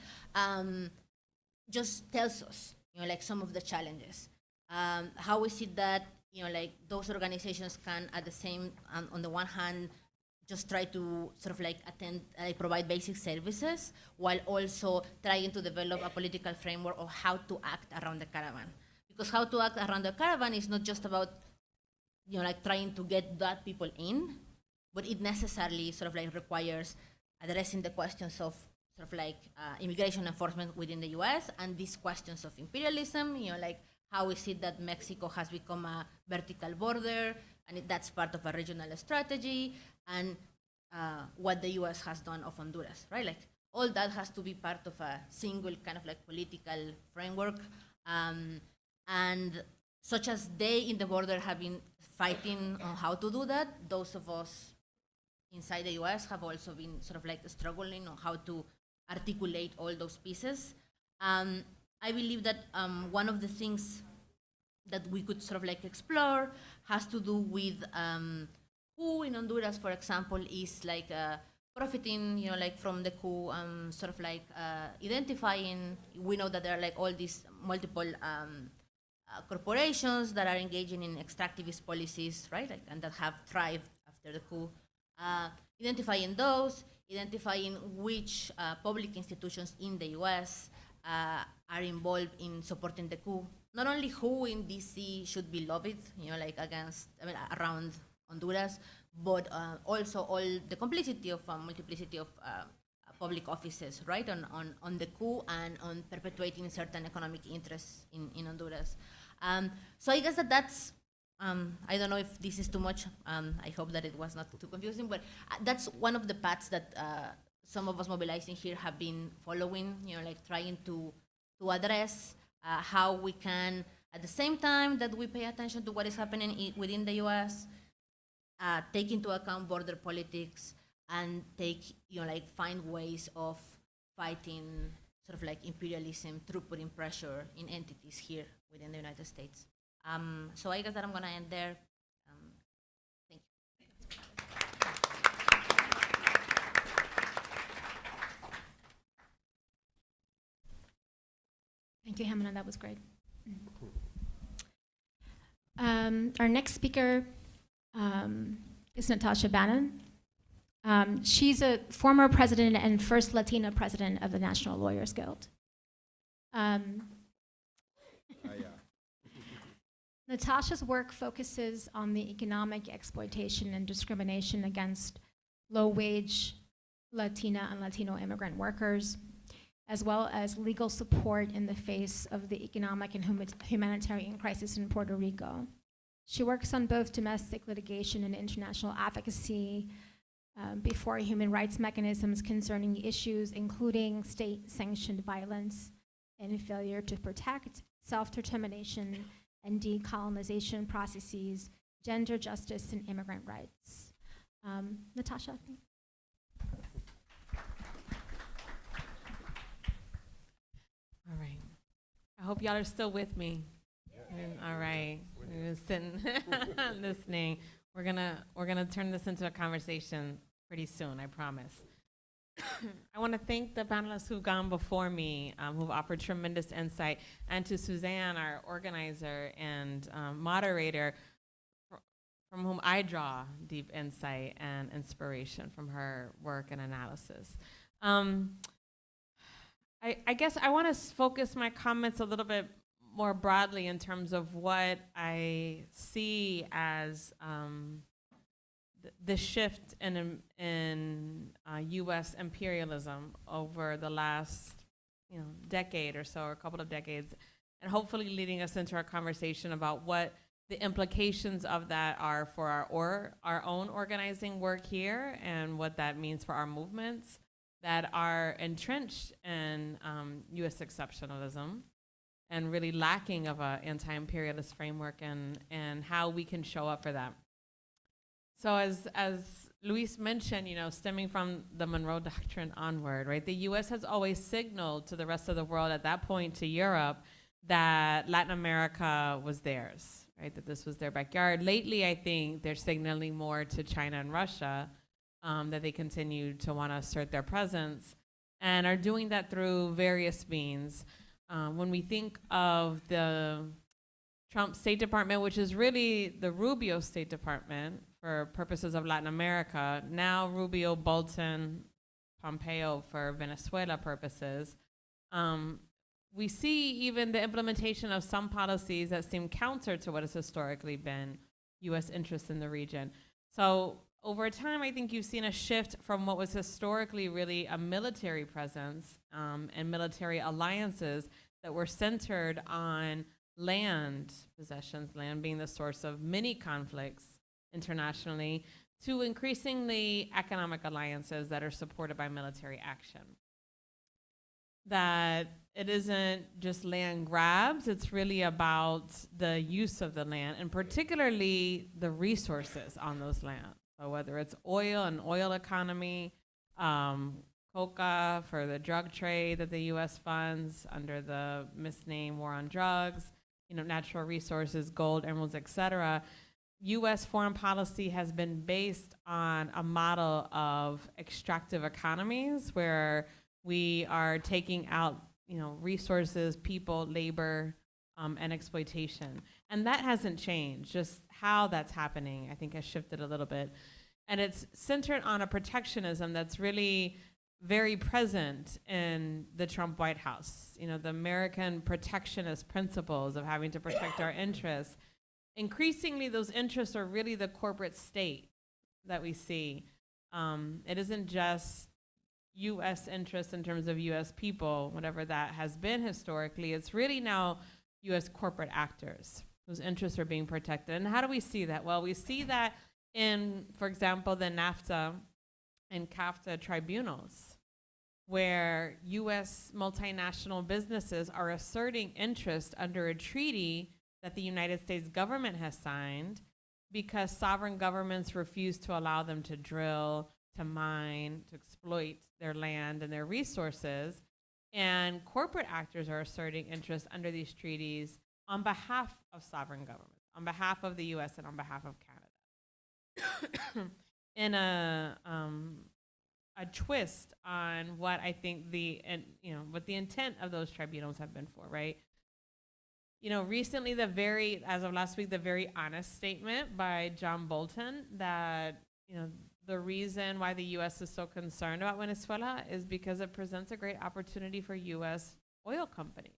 just tells us, you know, like some of the challenges. How is it that, you know, like those organizations can at the same, on the one hand, just try to sort of like provide basic services while also trying to develop a political framework of how to act around the caravan. Because how to act around the caravan is not just about, you know, like trying to get that people in, but it necessarily sort of like requires addressing the questions of sort of like immigration enforcement within the US and these questions of imperialism, you know, like how is it that Mexico has become a vertical border and that's part of a regional strategy, and what the US has done of Honduras, right? Like all that has to be part of a single kind of like political framework. And such as they in the border have been fighting on how to do that, those of us inside the US have also been sort of like struggling on how to articulate all those pieces. I believe that one of the things that we could sort of like explore has to do with who in Honduras, for example, is like profiting, you know, like from the coup, sort of like identifying. We know that there are like all these multiple corporations that are engaging in extractivist policies, right, like, and that have thrived after the coup. Identifying those, identifying which public institutions in the US are involved in supporting the coup. Not only who in DC should be lobbied, you know, like around Honduras, but also all the complicity of multiplicity of public offices, right, on the coup and on perpetuating certain economic interests in Honduras. So I guess that's, I don't know if this is too much. I hope that it was not too confusing, but that's one of the paths that some of us mobilizing here have been following, you know, like trying to address how we can, at the same time that we pay attention to what is happening within the US, take into account border politics and find ways of fighting sort of like imperialism through putting pressure in entities here within the United States. So I guess that I'm gonna end there. Thank you. Thank you, Ximena, that was great. Our next speaker is Natasha Bannan. She's a former president and first Latina president of the National Lawyers Guild. Natasha's work focuses on the economic exploitation and discrimination against low-wage Latina and Latino immigrant workers, as well as legal support in the face of the economic and humanitarian crisis in Puerto Rico. She works on both domestic litigation and international advocacy before human rights mechanisms concerning issues including state-sanctioned violence and failure to protect self-determination and decolonization processes, gender justice, and immigrant rights. Natasha. All right. I hope y'all are still with me. All right. We're sitting, listening. We're gonna turn this into a conversation pretty soon, I promise. I want to thank the panelists who've gone before me, who've offered tremendous insight, and to Suzanne, our organizer and moderator, from whom I draw deep insight and inspiration from her work and analysis. I guess I want to focus my comments a little bit more broadly in terms of what I see as the shift in U.S. imperialism over the last decade or so, or a couple of decades, and hopefully leading us into our conversation about what the implications of that are for our own organizing work here, and what that means for our movements that are entrenched in U.S. exceptionalism and really lacking of an anti-imperialist framework, and how we can show up for that. So as Luis mentioned, stemming from the Monroe Doctrine onward, right, the U.S. has always signaled to the rest of the world, at that point to Europe, that Latin America was theirs, right, that this was their backyard. Lately, I think they're signaling more to China and Russia that they continue to want to assert their presence, and are doing that through various means. When we think of the Trump State Department, which is really the Rubio State Department for purposes of Latin America, now Rubio, Bolton, Pompeo for Venezuela purposes, we see even the implementation of some policies that seem counter to what has historically been U.S. interests in the region. So over time, I think you've seen a shift from what was historically really a military presence and military alliances that were centered on land possessions, land being the source of many conflicts internationally, to increasingly economic alliances that are supported by military action. That it isn't just land grabs, it's really about the use of the land, and particularly the resources on those lands. So whether it's oil and oil economy, coca for the drug trade that the U.S. funds under the misnamed war on drugs, natural resources, gold, emeralds, et cetera. U.S. foreign policy has been based on a model of extractive economies where we are taking out, resources, people, labor, and exploitation. And that hasn't changed. Just how that's happening, I think, has shifted a little bit. And it's centered on a protectionism that's really very present in the Trump White House. The American protectionist principles of having to protect our interests. Increasingly, those interests are really the corporate state that we see. It isn't just U.S. interests in terms of U.S. people, whatever that has been historically. It's really now U.S. corporate actors whose interests are being protected. And how do we see that? Well, we see that in, for example, the NAFTA and CAFTA tribunals, where U.S. multinational businesses are asserting interest under a treaty that the United States government has signed because sovereign governments refuse to allow them to drill, to mine, to exploit their land and their resources. And corporate actors are asserting interest under these treaties on behalf of sovereign governments, on behalf of the U.S. and on behalf of Canada. In a twist on what I think what the intent of those tribunals have been for, right? Recently, as of last week, the very honest statement by John Bolton that, the reason why the U.S. is so concerned about Venezuela is because it presents a great opportunity for U.S. oil companies.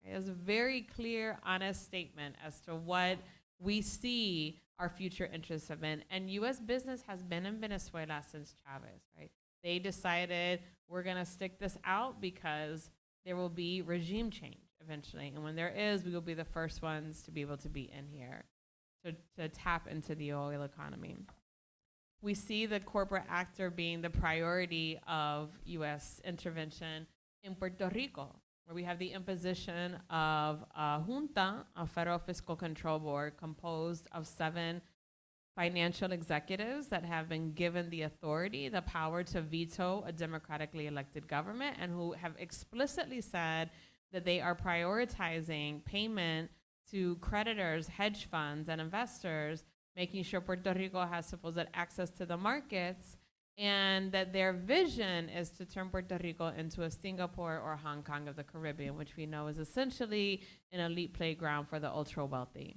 It was a very clear, honest statement as to what we see our future interests have been. And U.S. business has been in Venezuela since Chavez, right? They decided we're going to stick this out because there will be regime change eventually. And when there is, we will be the first ones to be able to be in here to tap into the oil economy. We see the corporate actor being the priority of U.S. intervention in Puerto Rico, where we have the imposition of a junta, a federal fiscal control board, composed of 7 financial executives that have been given the authority, the power to veto a democratically elected government, and who have explicitly said that they are prioritizing payment to creditors, hedge funds, and investors, making sure Puerto Rico has supposed access to the markets, and that their vision is to turn Puerto Rico into a Singapore or Hong Kong of the Caribbean, which we know is essentially an elite playground for the ultra-wealthy.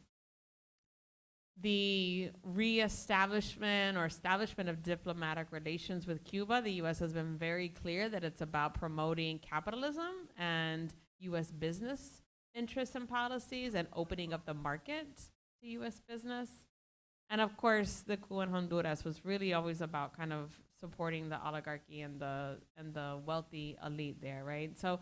the reestablishment or establishment of diplomatic relations with Cuba, the U.S. has been very clear that it's about promoting capitalism and U.S. business interests and policies and opening up the market to U.S. business. And of course, the coup in Honduras was really always about kind of supporting the oligarchy and the wealthy elite there, right? So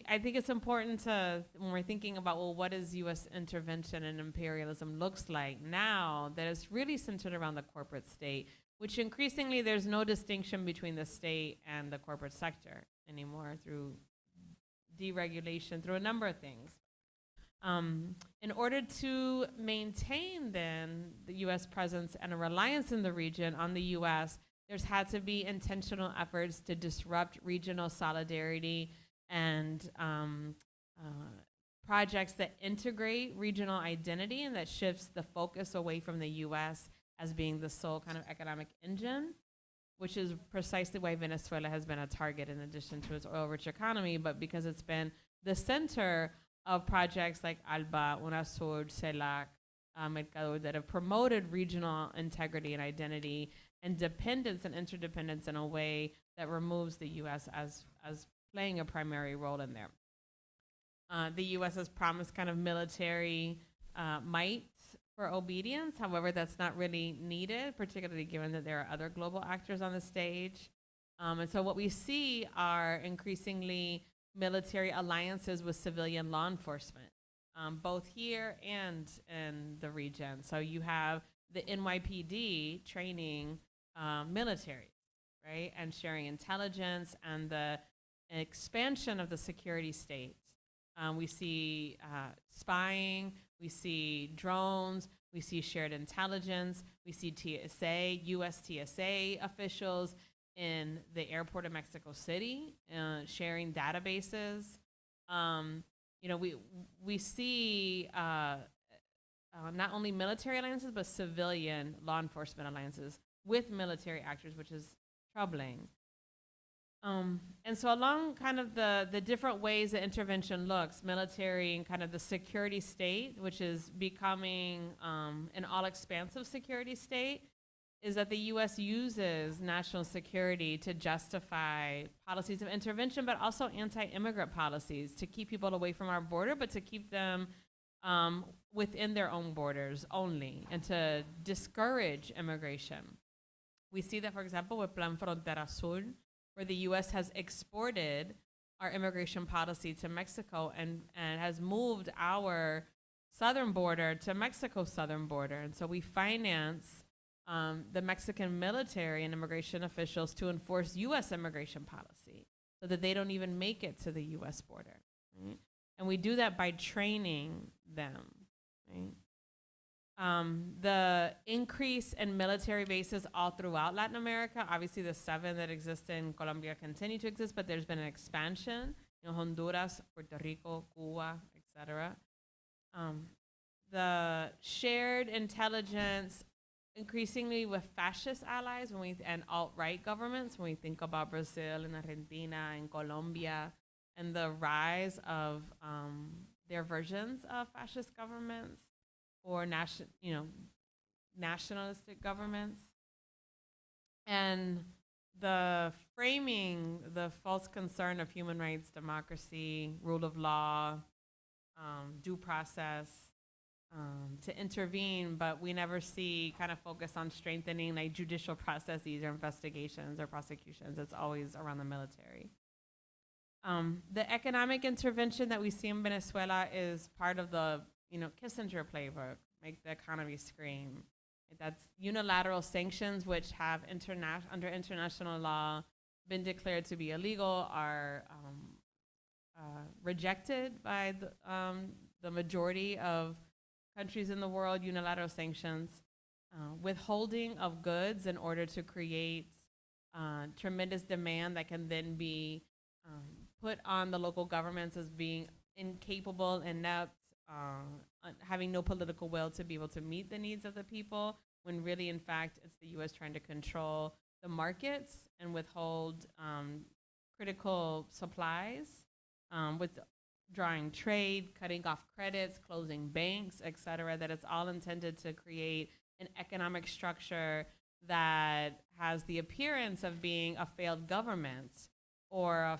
I think it's important to, when we're thinking about, well, what is U.S. intervention and imperialism looks like now, that it's really centered around the corporate state, which increasingly there's no distinction between the state and the corporate sector anymore through deregulation, through a number of things. In order to maintain then the U.S. presence and a reliance in the region on the U.S., there's had to be intentional efforts to disrupt regional solidarity and projects that integrate regional identity and that shifts the focus away from the U.S. as being the sole kind of economic engine, which is precisely why Venezuela has been a target in addition to its oil-rich economy, but because it's been the center of projects like ALBA, UNASUR, CELAC, Mercador, that have promoted regional integrity and identity and dependence and interdependence in a way that removes the U.S. as playing a primary role in there. The U.S. has promised kind of military might for obedience. However, that's not really needed, particularly given that there are other global actors on the stage. And so what we see are increasingly military alliances with civilian law enforcement, both here and in the region. So you have the NYPD training military, right, and sharing intelligence and the expansion of the security state. We see spying, we see drones, we see shared intelligence, we see TSA, US TSA officials in the airport of Mexico City sharing databases. You know, we see not only military alliances, but civilian law enforcement alliances with military actors, which is troubling. And so along kind of the different ways that intervention looks, military and kind of the security state, which is becoming an all-expansive security state, is that the U.S. uses national security to justify policies of intervention, but also anti-immigrant policies to keep people away from our border, but to keep them within their own borders only, and to discourage immigration. We see that, for example, with Plan Frontera Sur, where the U.S. has exported our immigration policy to Mexico and has moved our southern border to Mexico's southern border. And so we finance the Mexican military and immigration officials to enforce U.S. immigration policy so that they don't even make it to the U.S. border, right? And we do that by training them, right? The increase in military bases all throughout Latin America, obviously the 7 that exist in Colombia continue to exist, but there's been an expansion, Honduras, Puerto Rico, Cuba, etc. The shared intelligence, increasingly with fascist allies and alt-right governments, when we think about Brazil and Argentina and Colombia, and the rise of their versions of fascist governments or nationalistic governments, and the framing, the false concern of human rights, democracy, rule of law, due process, to intervene, but we never see kind of focus on strengthening like judicial processes or investigations or prosecutions. It's always around the military. The economic intervention that we see in Venezuela is part of the Kissinger playbook, make the economy scream. That's unilateral sanctions, which have under international law been declared to be illegal, are rejected by the majority of countries in the world. Unilateral sanctions, withholding of goods in order to create tremendous demand that can then be put on the local governments as being incapable, inept, having no political will to be able to meet the needs of the people, when really, in fact, it's the U.S. trying to control the markets and withhold critical supplies, with drawing trade, cutting off credits, closing banks, et cetera, that it's all intended to create an economic structure that has the appearance of being a failed government or a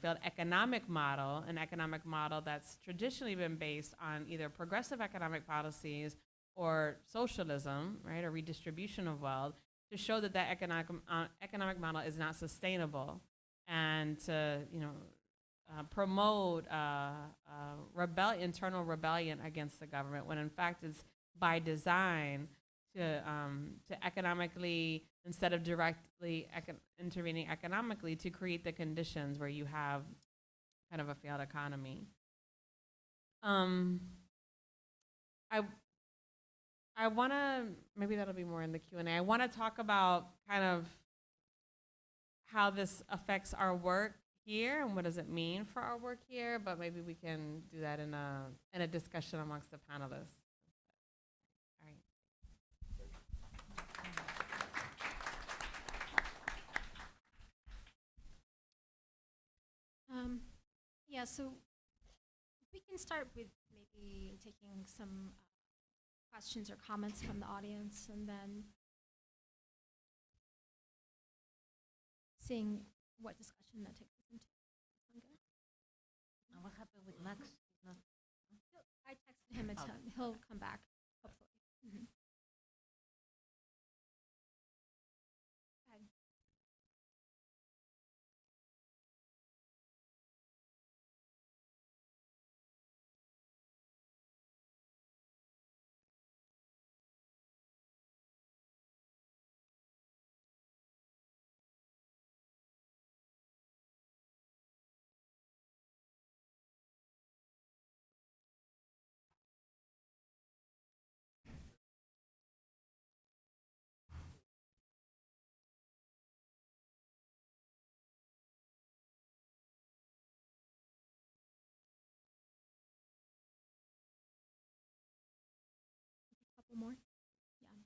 failed economic model, an economic model that's traditionally been based on either progressive economic policies or socialism, right, or redistribution of wealth, to show that that economic model is not sustainable, and to promote internal rebellion against the government, when in fact it's by design to economically, instead of directly intervening economically, to create the conditions where you have kind of a failed economy. I want to, maybe that'll be more in the Q&A. I want to talk about kind of how this affects our work here and what does it mean for our work here, but maybe we can do that in a discussion amongst the panelists. All right. Yeah, so we can start with maybe taking some questions or comments from the audience, and then seeing what discussion that takes us into. And what happened with Max? He's not. I texted him, he'll come back, hopefully. Mhm. Okay. Couple more? Yeah.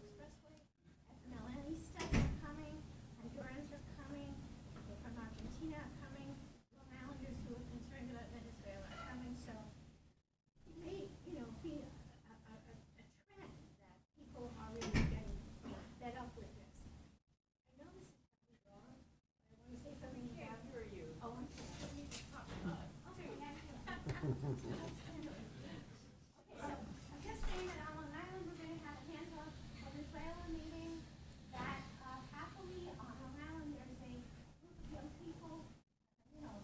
Expressway, Nationalistas are coming, Hondurans are coming, people from Argentina are coming, Long Islanders who are concerned about Venezuela are coming. So it may, be a trend that people are really getting fed up with this. I know this is probably wrong, but I want to say something about. Can't hear you. Oh, I'm sorry. Okay, so I'm just saying that on Long Island we're going to have a hands-off Venezuela meeting. That happily on Long Island there's a group of young people,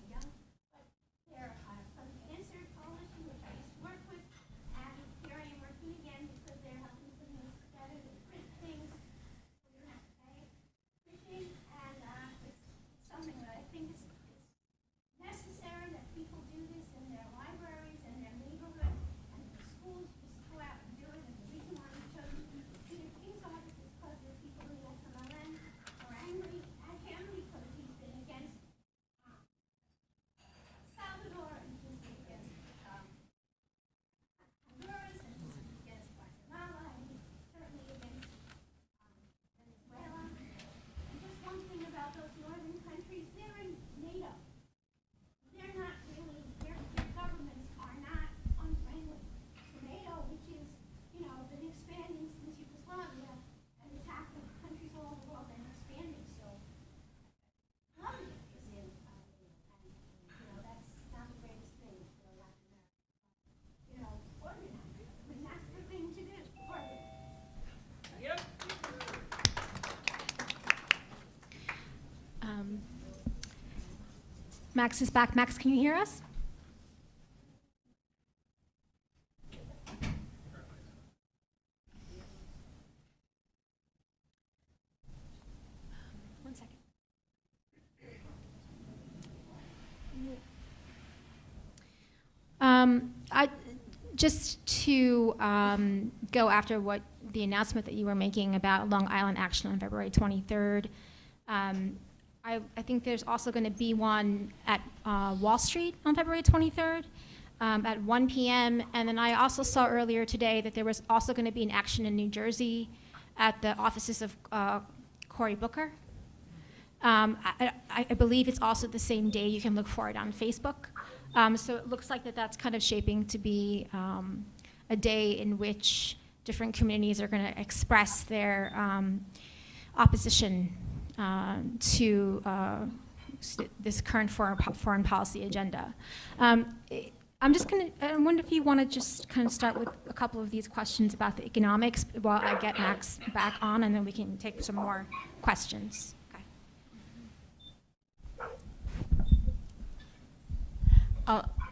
young, but they're from the Answer Coalition, which I used to work with, and here I am working again because they're helping put things together to print things. We don't have to pay printing, and it's something that I think is necessary that people do this in their libraries and their Max is back. Max, can you hear us? One second. Just to go after what the announcement that you were making about Long Island Action on February 23rd, I think there's also going to be one at Wall Street on February 23rd at 1 p.m. And then I also saw earlier today that there was also going to be an action in New Jersey at the offices of Cory Booker. I believe it's also the same day. You can look for it on Facebook. So it looks like that's kind of shaping to be a day in which different communities are going to express their opposition to this current foreign policy agenda. I'm just going to, I wonder if you want to just kind of start with a couple of these questions about the economics while I get Max back on, and then we can take some more questions.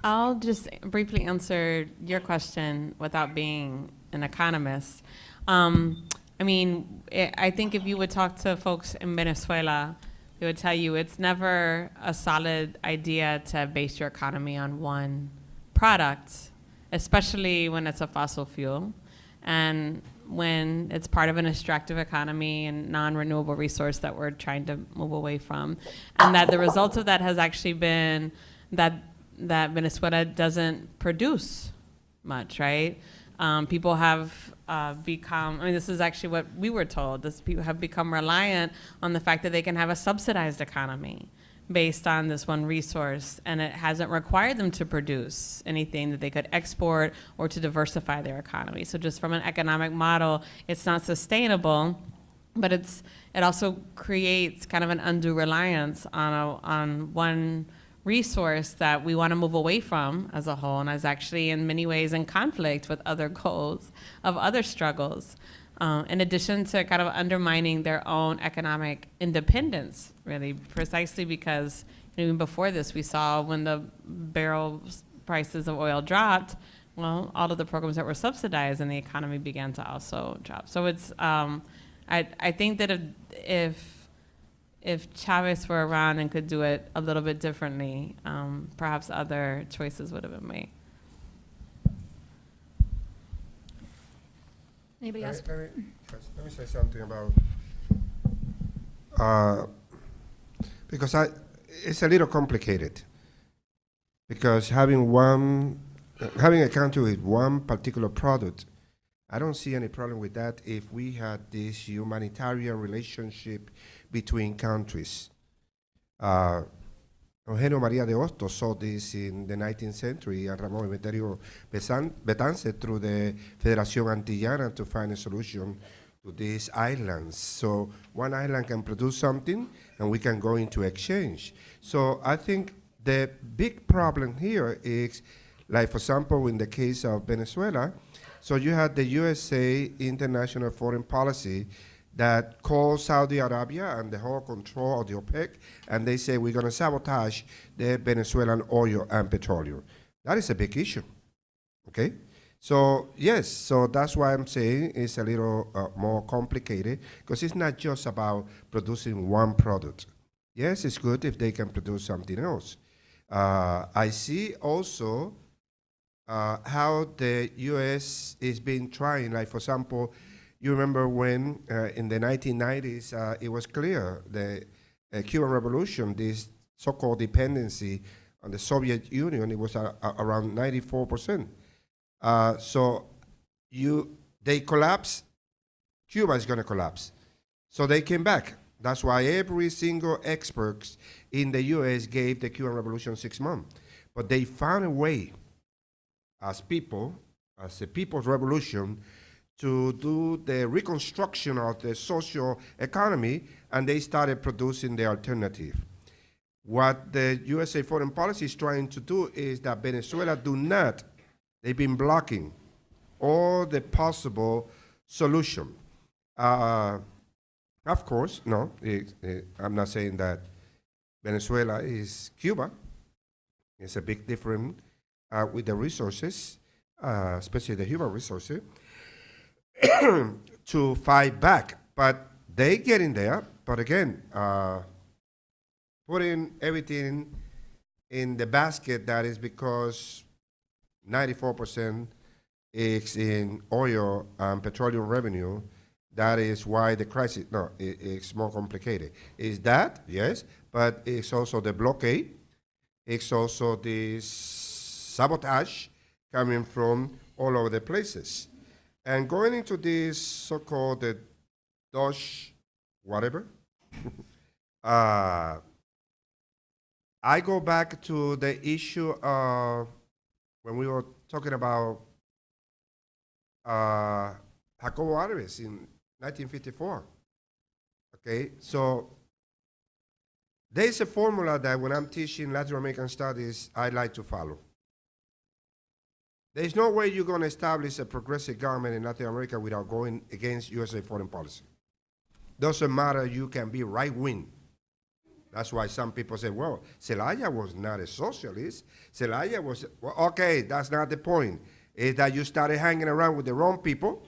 I'll just briefly answer your question without being an economist. I mean, I think if you would talk to folks in Venezuela, they would tell you it's never a solid idea to base your economy on one product, especially when it's a fossil fuel and when it's part of an extractive economy and non-renewable resource that we're trying to move away from. And that the result of that has actually been that Venezuela doesn't produce much, right? People have become, I mean, this is actually what we were told, people have become reliant on the fact that they can have a subsidized economy based on this one resource, and it hasn't required them to produce anything that they could export or to diversify their economy. So just from an economic model, it's not sustainable, but it also creates kind of an undue reliance on one resource that we want to move away from as a whole, and is actually in many ways in conflict with other goals of other struggles, in addition to kind of undermining their own economic independence, really, precisely because even before this, we saw when the barrel prices of oil dropped, well, all of the programs that were subsidized and the economy began to also drop. So it's, I think that if Chavez were around and could do it a little bit differently, perhaps other choices would have been made. Anybody else? Let me say something about, because it's a little complicated, because having a country with one particular product, I don't see any problem with that if we had this humanitarian relationship between countries. Eugenio María de Hostos saw this in the 19th century, and Ramón Emeterio Betance through the Federación Antillana to find a solution to these islands. So one island can produce something, and we can go into exchange. So I think the big problem here is, like for example, in the case of Venezuela, so you had the USA international foreign policy that calls Saudi Arabia and the whole control of the OPEC, and they say we're going to sabotage the Venezuelan oil and petroleum. That is a big issue, okay? So yes, so that's why I'm saying it's a little more complicated, because it's not just about producing one product. Yes, it's good if they can produce something else. I see also how the U.S. is been trying, like for example, you remember when in the 1990s it was clear the Cuban Revolution, this so-called dependency on the Soviet Union, it was around 94%. So they collapse, Cuba is going to collapse. So they came back. That's why every single expert in the U.S. gave the Cuban Revolution 6 months. But they found a way as a people's revolution, to do the reconstruction of the social economy, and they started producing the alternative. What the USA foreign policy is trying to do is that Venezuela they've been blocking all the possible solution. Of course, no, I'm not saying that Venezuela is Cuba. It's a big difference with the resources, especially the human resources, to fight back. But they get in there. But again, putting everything in the basket, that is because 94% is in oil and petroleum revenue. That is why the crisis, no, it's more complicated. Is that? Yes, but it's also the blockade. It's also this sabotage coming from all over the places. And going into this so-called the Dutch whatever, I go back to the issue of when we were talking about Jacobo Arbenz in 1954. Okay, so there's a formula that when I'm teaching Latin American studies, I like to follow. There's no way you're going to establish a progressive government in Latin America without going against USA foreign policy. Doesn't matter, you can be right-wing. That's why some people say, well, Zelaya was not a socialist. Zelaya was, well, okay, that's not the point. Is that you started hanging around with the wrong people,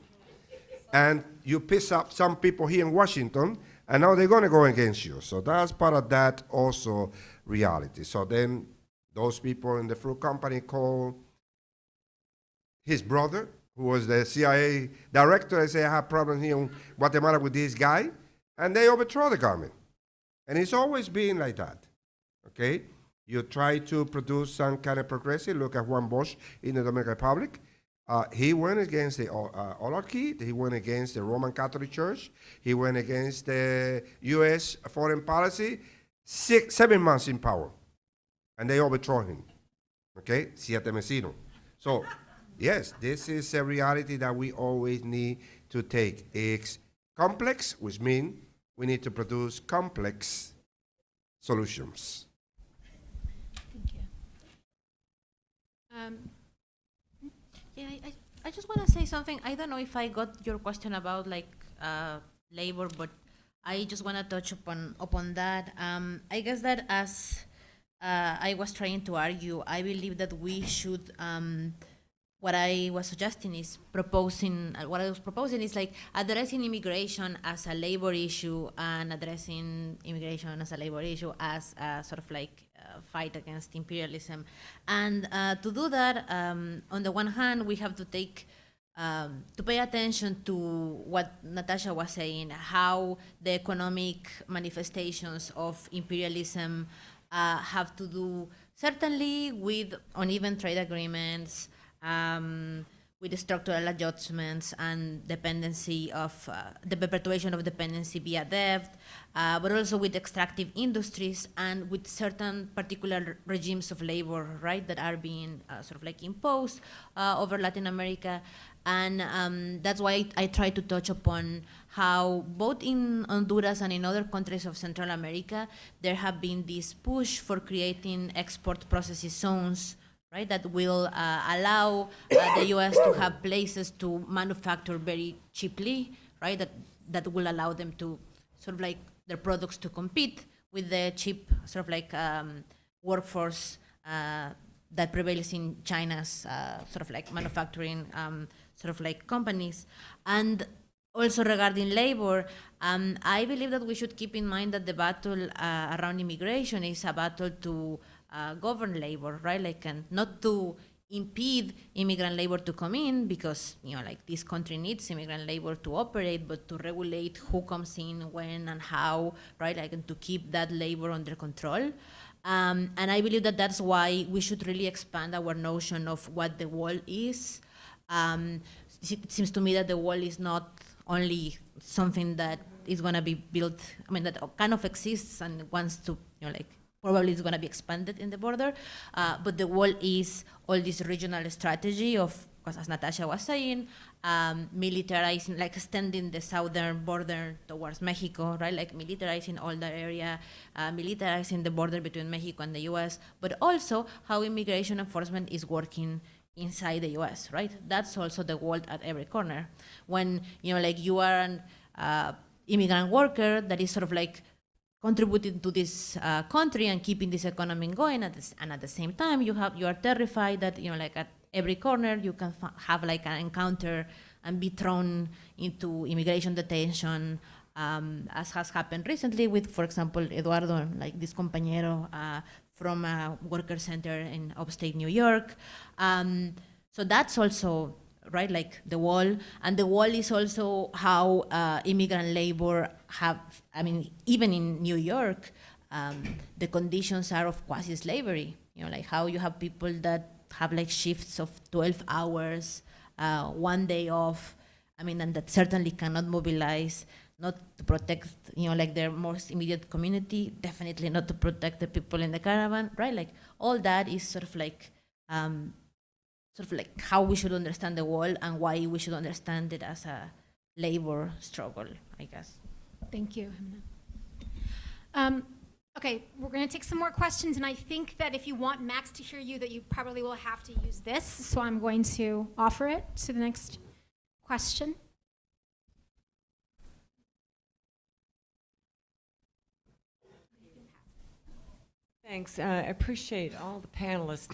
and you piss up some people here in Washington, and now they're going to go against you. So that's part of that also reality. So then those people in the fruit company call his brother, who was the CIA director, and say, I have problems here in Guatemala with this guy, and they overthrow the government. And it's always been like that, okay? You try to produce some kind of progressive. Look at Juan Bosch in the Dominican Republic. He went against the oligarchy. He went against the Roman Catholic Church. He went against the U.S. foreign policy. 7 months in power, and they overthrow him. Okay, 7 mesino. So, yes, this is a reality that we always need to take. It's complex, which means we need to produce complex solutions. Thank you. Yeah, I just want to say something. I don't know if I got your question about like labor, but I just want to touch upon that. I guess that as I was trying to argue, I believe that we should. What I was suggesting is what I was proposing is like addressing immigration as a labor issue and addressing immigration as a labor issue as a sort of like fight against imperialism. And to do that, on the one hand, we have to take to pay attention to what Natasha was saying, how the economic manifestations of imperialism have to do certainly with uneven trade agreements, with the structural adjustments and dependency of the perpetuation of dependency via debt, but also with extractive industries and with certain particular regimes of labor, right, that are being sort of like imposed over Latin America. And that's why I try to touch upon how both in Honduras and in other countries of Central America, there have been this push for creating export processing zones, right, that will allow the U.S. to have places to manufacture very cheaply, right, that will allow them to sort of like their products to compete with the cheap sort of like workforce that prevails in China's sort of like manufacturing sort of like companies. And also regarding labor, I believe that we should keep in mind that the battle around immigration is a battle to govern labor, right? Like, and not to impede immigrant labor to come in, because, you know, like this country needs immigrant labor to operate, but to regulate who comes in, when, and how, right? Like, and to keep that labor under control. And I believe that that's why we should really expand our notion of what the wall is. It seems to me that the wall is not only something that is going to be built, I mean, that kind of exists and wants to, you know, like, probably it's going to be expanded in the border, but the wall is all this regional strategy of, because as Natasha was saying, militarizing, like extending the southern border towards Mexico, right? Like militarizing all that area, militarizing the border between Mexico and the US, but also how immigration enforcement is working inside the US, right? That's also the wall at every corner. When, you know, like you are an immigrant worker that is sort of like contributing to this country and keeping this economy going. And at the same time, you are terrified that, you know, like at every corner you can have like an encounter and be thrown into immigration detention, as has happened recently with, for example, Eduardo, like this compañero from a worker center in upstate New York. So that's also, right, like the wall. And the wall is also how immigrant labor have, I mean, even in New York, the conditions are of quasi-slavery. You know, like how you have people that have like shifts of 12 hours, 1 day off. I mean, and that certainly cannot mobilize, not to protect, you know, like their most immediate community, definitely not to protect the people in the caravan, right? Like all that is sort of like how we should understand the wall and why we should understand it as a labor struggle, I guess. Thank you, Ximena. Okay, we're going to take some more questions, and I think that if you want Max to hear you, that you probably will have to use this, so I'm going to offer it to the next question. Thanks. I appreciate all the panelists.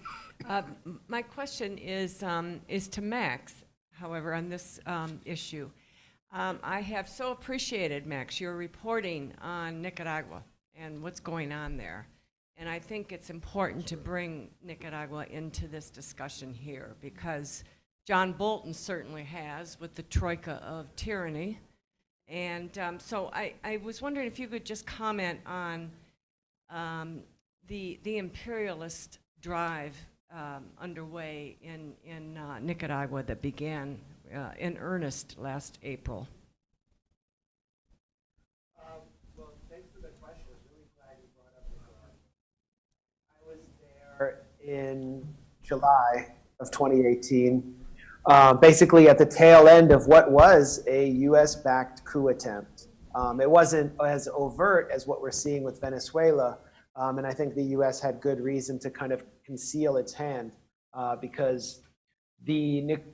My question is to Max, however, on this issue. I have so appreciated, Max, your reporting on Nicaragua and what's going on there. And I think it's important to bring Nicaragua into this discussion here because John Bolton certainly has with the troika of tyranny. And so I was wondering if you could just comment on the imperialist drive underway in Nicaragua that began in earnest last April. Well, thanks for the question. I was really glad you brought up Nicaragua. I was there in July of 2018, basically at the tail end of what was a US-backed coup attempt. It wasn't as overt as what we're seeing with Venezuela, and I think the US had good reason to kind of conceal its hand because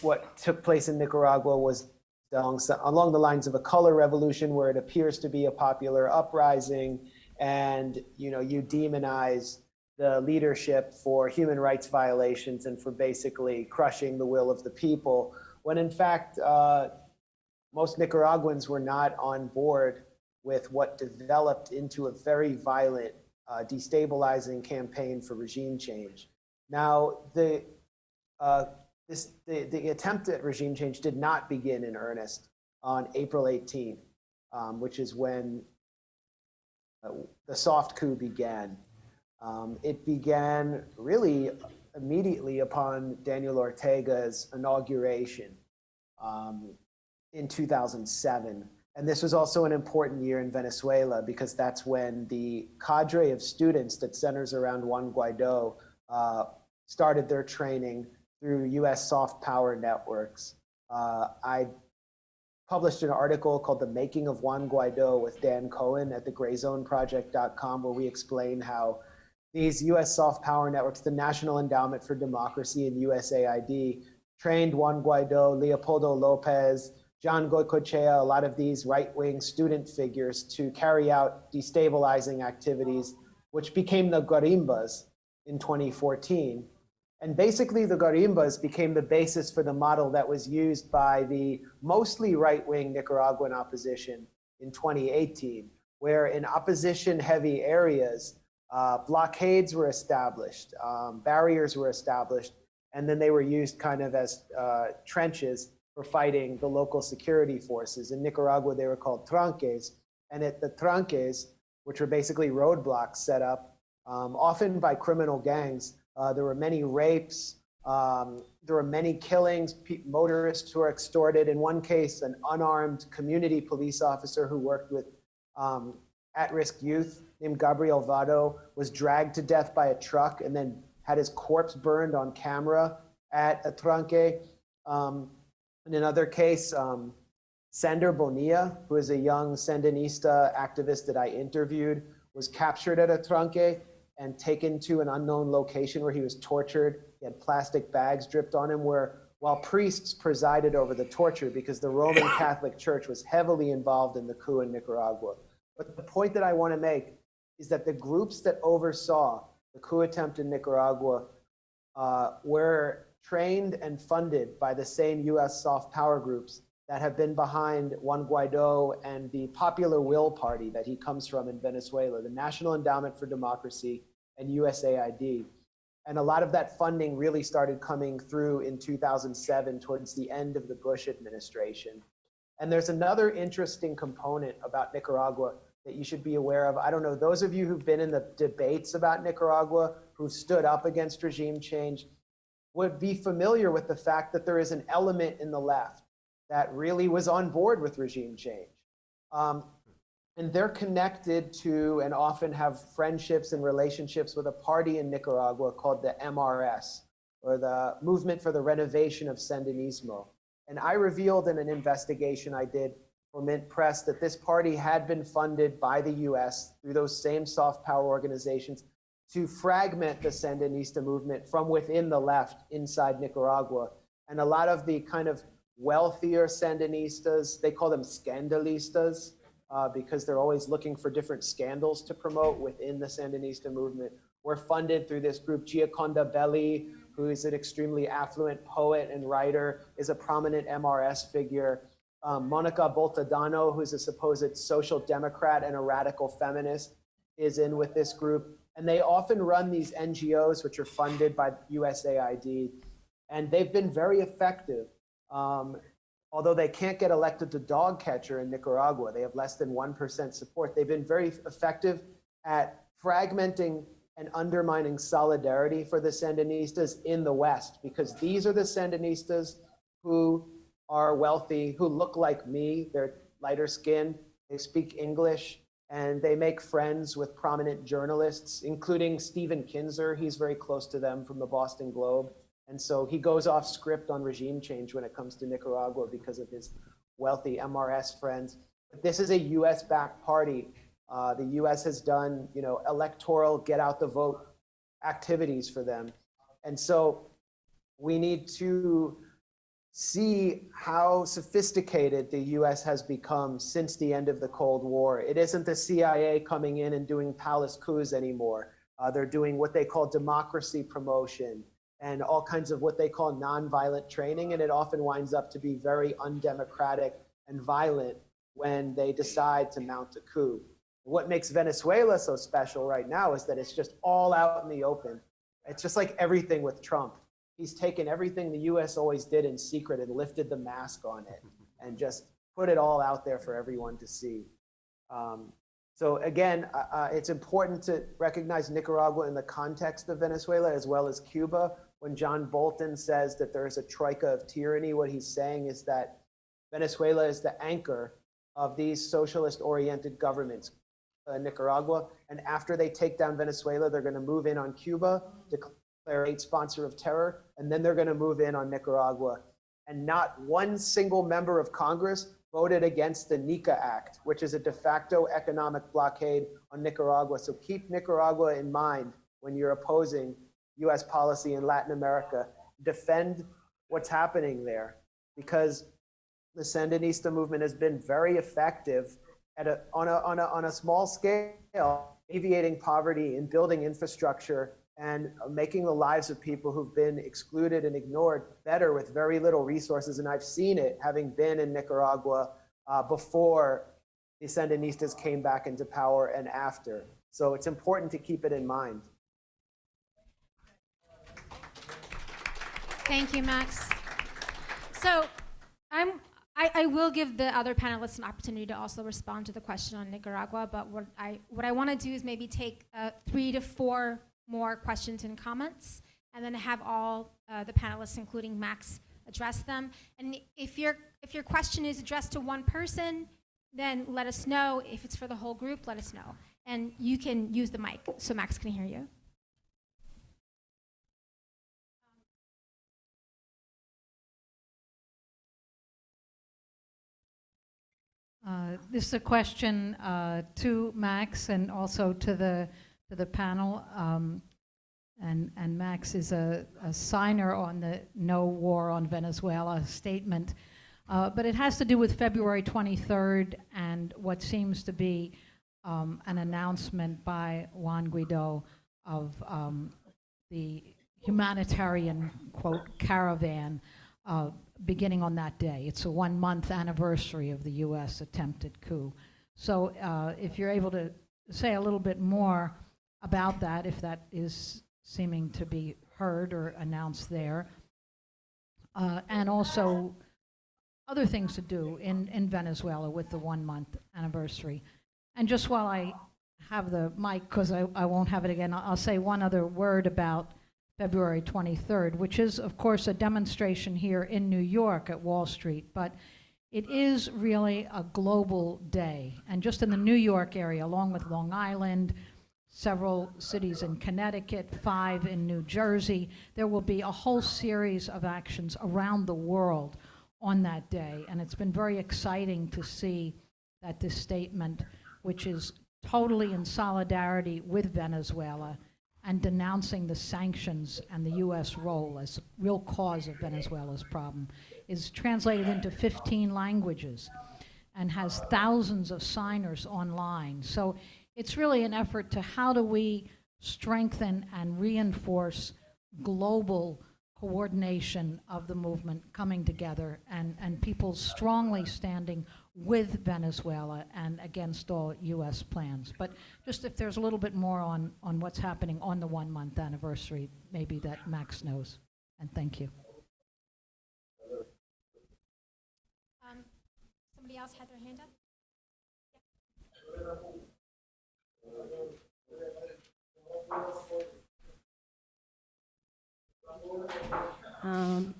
what took place in Nicaragua was along the lines of a color revolution where it appears to be a popular uprising, and you demonize the leadership for human rights violations and for basically crushing the will of the people, when in fact most Nicaraguans were not on board with what developed into a very violent destabilizing campaign for regime change. Now, the attempt at regime change did not begin in earnest on April 18th, which is when the soft coup began. It began really immediately upon Daniel Ortega's inauguration in 2007. And this was also an important year in Venezuela because that's when the cadre of students that centers around Juan Guaido started their training through US soft power networks. I published an article called The Making of Juan Guaido with Dan Cohen at thegrayzoneproject.com, where we explain how these US soft power networks, the National Endowment for Democracy and USAID, trained Juan Guaido, Leopoldo Lopez, John Goycochea, a lot of these right-wing student figures to carry out destabilizing activities, which became the Garimbas in 2014. And basically the Garimbas became the basis for the model that was used by the mostly right-wing Nicaraguan opposition in 2018, where in opposition-heavy areas, blockades were established, barriers were established, and then they were used kind of as trenches for fighting the local security forces. In Nicaragua, they were called tranques, and at the tranques, which were basically roadblocks set up, often by criminal gangs, there were many rapes, there were many killings, motorists who were extorted. In one case, an unarmed community police officer who worked with at-risk youth named Gabriel Vado was dragged to death by a truck and then had his corpse burned on camera at a tranque. In another case, Sander Bonilla, who is a young Sandinista activist that I interviewed, was captured at a tranque and taken to an unknown location where he was tortured. He had plastic bags dripped on him while priests presided over the torture because the Roman Catholic Church was heavily involved in the coup in Nicaragua. But the point that I want to make is that the groups that oversaw the coup attempt in Nicaragua were trained and funded by the same US soft power groups that have been behind Juan Guaido and the Popular Will Party that he comes from in Venezuela, the National Endowment for Democracy and USAID. And a lot of that funding really started coming through in 2007 towards the end of the Bush administration. And there's another interesting component about Nicaragua that you should be aware of. I don't know, those of you who've been in the debates about Nicaragua, who've stood up against regime change, would be familiar with the fact that there is an element in the left that really was on board with regime change. And they're connected to and often have friendships and relationships with a party in Nicaragua called the MRS, or the Movement for the Renovation of Sandinismo. And I revealed in an investigation I did for Mint Press that this party had been funded by the US through those same soft power organizations to fragment the Sandinista movement from within the left inside Nicaragua. And a lot of the kind of wealthier Sandinistas, they call them scandalistas, because they're always looking for different scandals to promote within the Sandinista movement, were funded through this group. Gioconda Belli, who is an extremely affluent poet and writer, is a prominent MRS figure. Monica Boltadano, who's a supposed social democrat and a radical feminist, is in with this group. And they often run these NGOs, which are funded by USAID. And they've been very effective. Although they can't get elected to dog catcher in Nicaragua, they have less than 1% support. They've been very effective at fragmenting and undermining solidarity for the Sandinistas in the West, because these are the Sandinistas who are wealthy, who look like me. They're lighter skinned, they speak English, and they make friends with prominent journalists, including Stephen Kinzer. He's very close to them from the Boston Globe. And so he goes off script on regime change when it comes to Nicaragua because of his wealthy MRS friends. But this is a US-backed party. The US has done, electoral get out the vote activities for them. And so we need to see how sophisticated the US has become since the end of the Cold War. It isn't the CIA coming in and doing palace coups anymore. They're doing what they call democracy promotion and all kinds of what they call nonviolent training, and it often winds up to be very undemocratic and violent when they decide to mount a coup. What makes Venezuela so special right now is that it's just all out in the open. It's just like everything with Trump. He's taken everything the US always did in secret and lifted the mask on it and just put it all out there for everyone to see. So again, it's important to recognize Nicaragua in the context of Venezuela as well as Cuba. When John Bolton says that there is a troika of tyranny, what he's saying is that Venezuela is the anchor of these socialist-oriented governments, Nicaragua. And after they take down Venezuela, they're going to move in on Cuba, declare a sponsor of terror, and then they're going to move in on Nicaragua. And not one single member of Congress voted against the NICA Act, which is a de facto economic blockade on Nicaragua. So keep Nicaragua in mind when you're opposing US policy in Latin America. Defend what's happening there, because the Sandinista movement has been very effective at on a small scale, alleviating poverty and building infrastructure and making the lives of people who've been excluded and ignored better with very little resources. And I've seen it, having been in Nicaragua before the Sandinistas came back into power and after. So it's important to keep it in mind. Thank you, Max. So I will give the other panelists an opportunity to also respond to the question on Nicaragua, but what I want to do is maybe take 3 to 4 more questions and comments, and then have all the panelists, including Max, address them. And if your question is addressed to one person, then let us know. If it's for the whole group, let us know. And you can use the mic so Max can hear you. This is a question to Max and also to the panel. And Max is a signer on the No War on Venezuela statement. But it has to do with February 23rd and what seems to be an announcement by Juan Guaido of the humanitarian, quote, caravan beginning on that day. It's a 1-month anniversary of the U.S. attempted coup. So if you're able to say a little bit more about that, if that is seeming to be heard or announced there, and also other things to do in Venezuela with the 1-month anniversary. And just while I have the mic, because I won't have it again, I'll say one other word about February 23rd, which is, of course, a demonstration here in New York at Wall Street, but it is really a global day. And just in the New York area, along with Long Island, several cities in Connecticut, 5 in New Jersey, there will be a whole series of actions around the world on that day. And it's been very exciting to see that this statement, which is totally in solidarity with Venezuela and denouncing the sanctions and the U.S. role as a real cause of Venezuela's problem, is translated into 15 languages and has thousands of signers online. So it's really an effort to how do we strengthen and reinforce global coordination of the movement coming together and people strongly standing with Venezuela and against all U.S. plans. But just if there's a little bit more on what's happening on the 1-month anniversary, maybe that Max knows. And thank you. Somebody else had their hand up?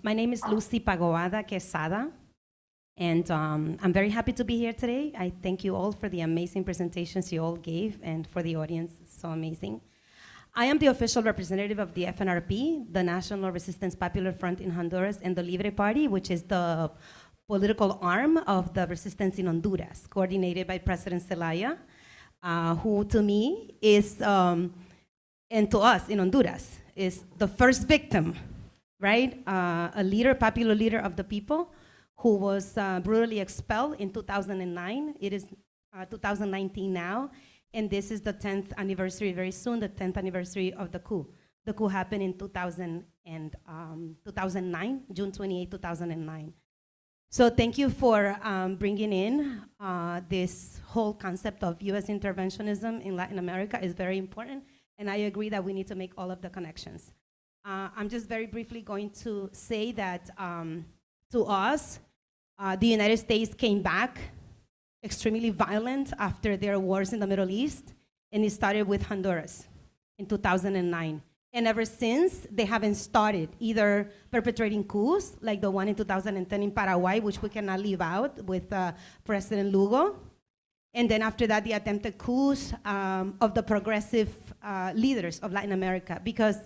My name is Lucy Pagoada Quesada, and I'm very happy to be here today. I thank you all for the amazing presentations you all gave, and for the audience, it's so amazing. I am the official representative of the FNRP, the National Resistance Popular Front in Honduras, and the Libre Party, which is the political arm of the resistance in Honduras, coordinated by President Zelaya, who to me is, and to us in Honduras, is the first victim, right? A leader, popular leader of the people, who was brutally expelled in 2009. It is 2019 now, and this is the 10th anniversary very soon, the 10th anniversary of the coup. The coup happened in 2009, June 28, 2009. So thank you for bringing in this whole concept of US interventionism in Latin America is very important, and I agree that we need to make all of the connections. I'm just very briefly going to say that to us, the United States came back extremely violent after their wars in the Middle East, and it started with Honduras in 2009. And ever since, they haven't started either perpetrating coups, like the one in 2010 in Paraguay, which we cannot leave out with President Lugo. And then after that, the attempted coups of the progressive leaders of Latin America, because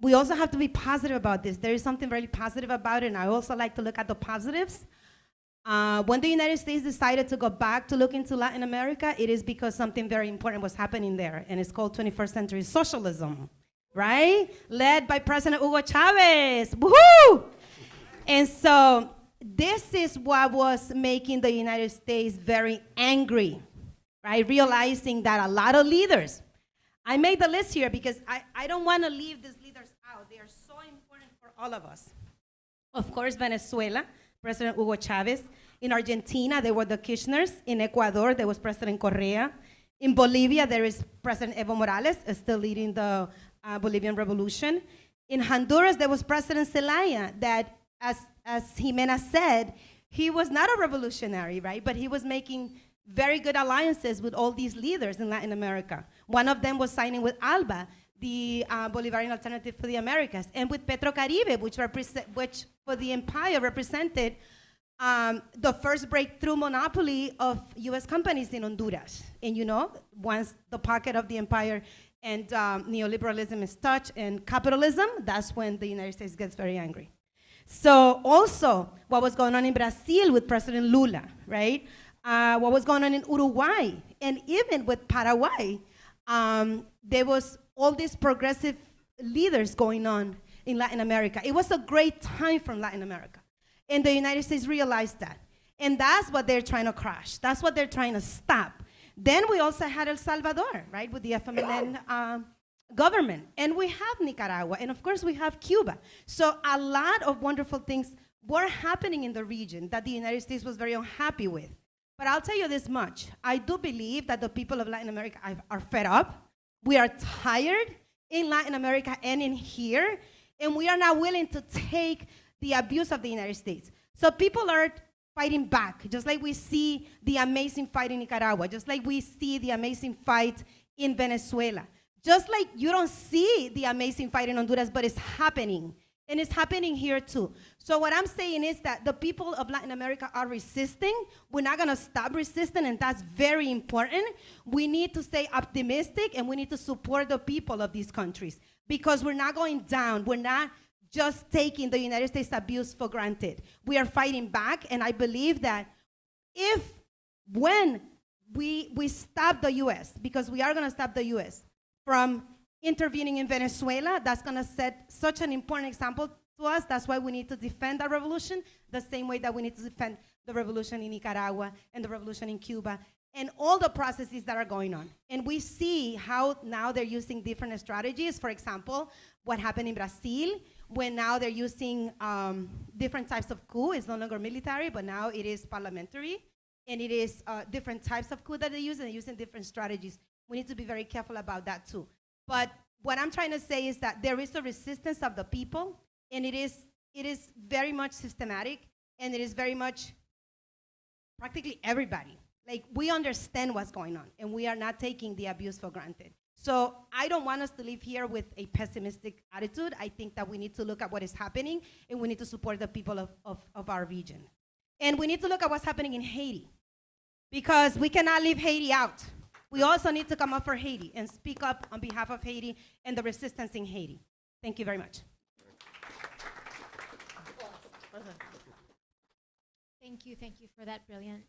we also have to be positive about this. There is something very positive about it, and I also like to look at the positives. When the United States decided to go back to look into Latin America, it is because something very important was happening there, and it's called 21st century socialism, right? Led by President Hugo Chavez, woohoo! And so this is what was making the United States very angry, right? Realizing that a lot of leaders, I made the list here because I don't want to leave these leaders out. They are so important for all of us. Of course, Venezuela, President Hugo Chavez. In Argentina, there were the Kirchners. In Ecuador, there was President Correa. In Bolivia, there is President Evo Morales, still leading the Bolivian revolution. In Honduras, there was President Zelaya that, as Ximena said, he was not a revolutionary, right? But he was making very good alliances with all these leaders in Latin America. One of them was signing with ALBA, the Bolivarian Alternative for the Americas, and with Petrocaribe, which for the empire represented the first breakthrough monopoly of US companies in Honduras. And you know, once the pocket of the empire and neoliberalism is touched and capitalism, that's when the United States gets very angry. So also, what was going on in Brazil with President Lula, right? What was going on in Uruguay, and even with Paraguay, there was all these progressive leaders going on in Latin America. It was a great time for Latin America. And the United States realized that. And that's what they're trying to crush. That's what they're trying to stop. Then we also had El Salvador, right, with the FMLN government. And we have Nicaragua, and of course we have Cuba. So a lot of wonderful things were happening in the region that the United States was very unhappy with. But I'll tell you this much. I do believe that the people of Latin America are fed up. We are tired in Latin America and in here, and we are not willing to take the abuse of the United States. So people are fighting back, just like we see the amazing fight in Nicaragua, just like we see the amazing fight in Venezuela, just like you don't see the amazing fight in Honduras, but it's happening. And it's happening here too. So what I'm saying is that the people of Latin America are resisting. We're not gonna stop resisting, and that's very important. We need to stay optimistic, and we need to support the people of these countries, because we're not going down. We're not just taking the United States abuse for granted. We are fighting back, and I believe that when we stop the US, because we are gonna stop the US from intervening in Venezuela, that's gonna set such an important example to us. That's why we need to defend our revolution the same way that we need to defend the revolution in Nicaragua and the revolution in Cuba and all the processes that are going on. And we see how now they're using different strategies. For example, what happened in Brazil, when now they're using different types of coup. It's no longer military, but now it is parliamentary. And it is different types of coup that they use, and they're using different strategies. We need to be very careful about that too. But what I'm trying to say is that there is a resistance of the people, and it is very much systematic, and it is very much practically everybody. Like, we understand what's going on, and we are not taking the abuse for granted. So I don't want us to leave here with a pessimistic attitude. I think that we need to look at what is happening, and we need to support the people of our region. And we need to look at what's happening in Haiti, because we cannot leave Haiti out. We also need to come up for Haiti and speak up on behalf of Haiti and the resistance in Haiti. Thank you very much. Thank you for that brilliant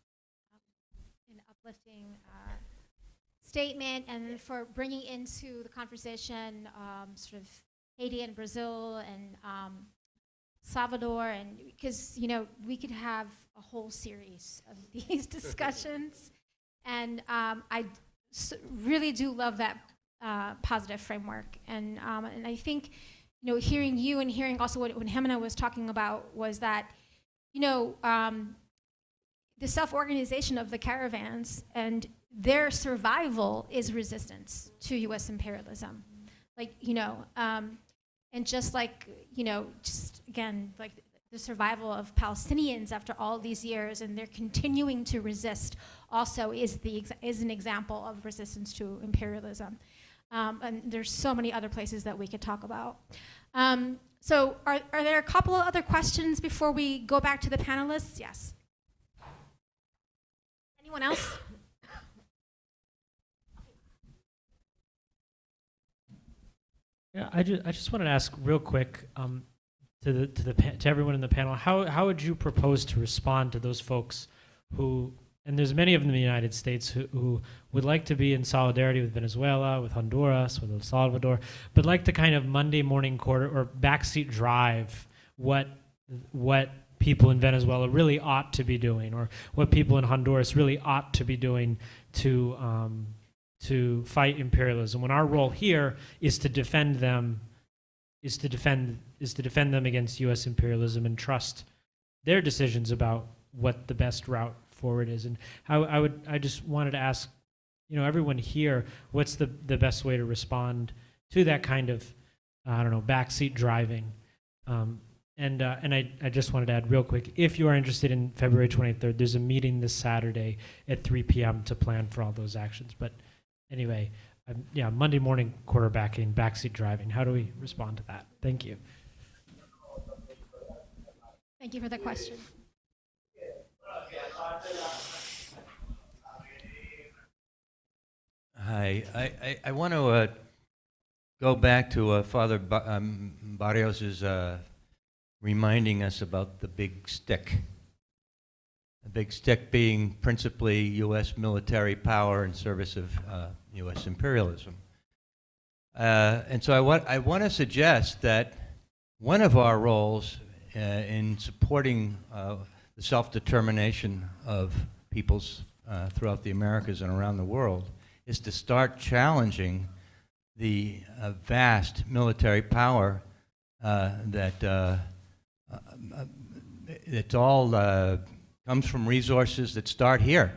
and uplifting statement, and for bringing into the conversation sort of Haiti and Brazil and Salvador, and because we could have a whole series of these discussions, and I really do love that positive framework, and I think hearing you and hearing also what Ximena was talking about was that the self-organization of the caravans and their survival is resistance to U.S. imperialism, and just like just again like the survival of Palestinians after all these years, and they're continuing to resist, also is an example of resistance to imperialism. And there's so many other places that we could talk about. So are there a couple of other questions before we go back to the panelists? Yes. Anyone else? Yeah, I just wanted to ask real quick to everyone in the panel, how would you propose to respond to those folks who, and there's many of them in the United States who would like to be in solidarity with Venezuela, with Honduras, with El Salvador, but like to kind of Monday morning quarter or backseat drive what people in Venezuela really ought to be doing, or what people in Honduras really ought to be doing to fight imperialism, when our role here is to defend them, against U.S. imperialism and trust their decisions about what the best route forward is. And I just wanted to ask, everyone here, what's the best way to respond to that kind of, backseat driving? And I just wanted to add real quick, if you are interested in February 23rd, there's a meeting this Saturday at 3 p.m. to plan for all those actions. But anyway, Monday morning quarterbacking, backseat driving. How do we respond to that? Thank you. Thank you for the question. Hi, I want to go back to Father Barrios' reminding us about the big stick. The big stick being principally U.S. military power in service of U.S. imperialism. And so I want to suggest that one of our roles in supporting the self-determination of peoples throughout the Americas and around the world, is to start challenging the vast military power that it all comes from resources that start here,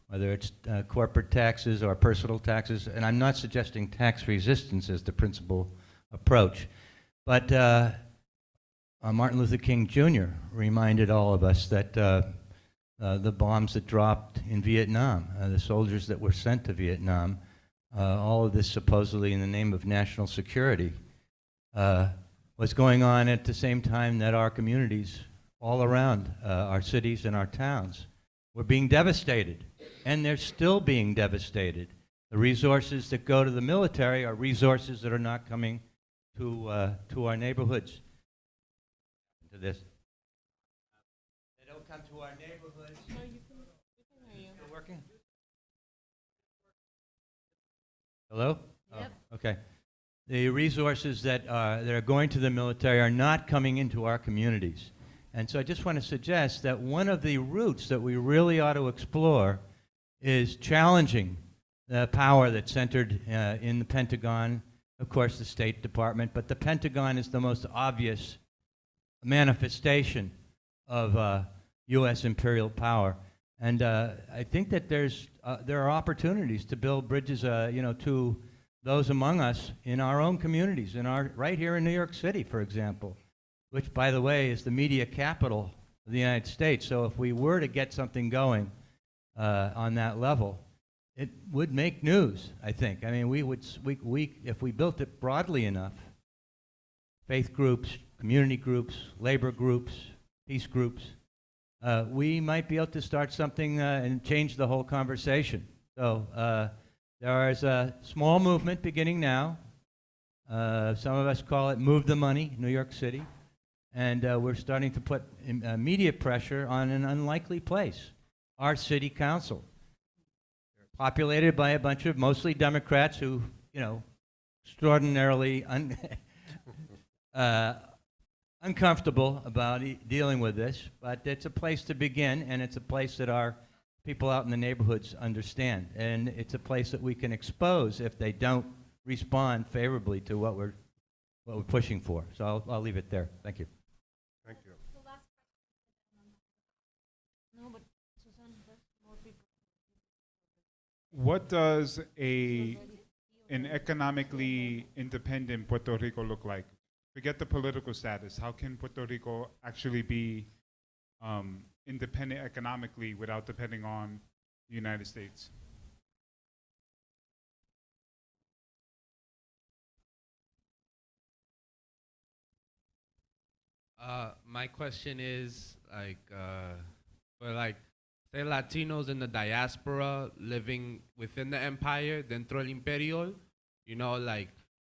whether it's corporate taxes or personal taxes. And I'm not suggesting tax resistance as the principal approach, but Martin Luther King Jr. reminded all of us that the bombs that dropped in Vietnam, the soldiers that were sent to Vietnam, all of this supposedly in the name of national security, was going on at the same time that our communities all around our cities and our towns were being devastated. And they're still being devastated. The resources that go to the military are resources that are not coming to our neighborhoods. To this. They don't come to our neighborhoods. No, we can hear you. Still working? Hello? Yep. Oh, okay. The resources that are going to the military are not coming into our communities. And so I just want to suggest that one of the routes that we really ought to explore is challenging the power that's centered in the Pentagon, of course the State Department, but the Pentagon is the most obvious manifestation of U.S. imperial power. And I think that there are opportunities to build bridges, to those among us in our own communities, right here in New York City, for example, which, by the way, is the media capital of the United States. So if we were to get something going on that level, it would make news, I think. I mean, if we built it broadly enough, faith groups, community groups, labor groups, peace groups, we might be able to start something and change the whole conversation. So there is a small movement beginning now. Some of us call it Move the Money, New York City. And we're starting to put media pressure on an unlikely place, our city council. They're populated by a bunch of mostly Democrats who, extraordinarily uncomfortable about dealing with this, but it's a place to begin, and it's a place that our people out in the neighborhoods understand, and it's a place that we can expose if they don't respond favorably to what we're pushing for. So I'll leave it there. Thank you. Thank you. No, but Suzanne, there's more people. What does an economically independent Puerto Rico look like? Forget the political status. How can Puerto Rico actually be independent economically without depending on the United States? My question is for say Latinos in the diaspora living within the empire, dentro del imperio,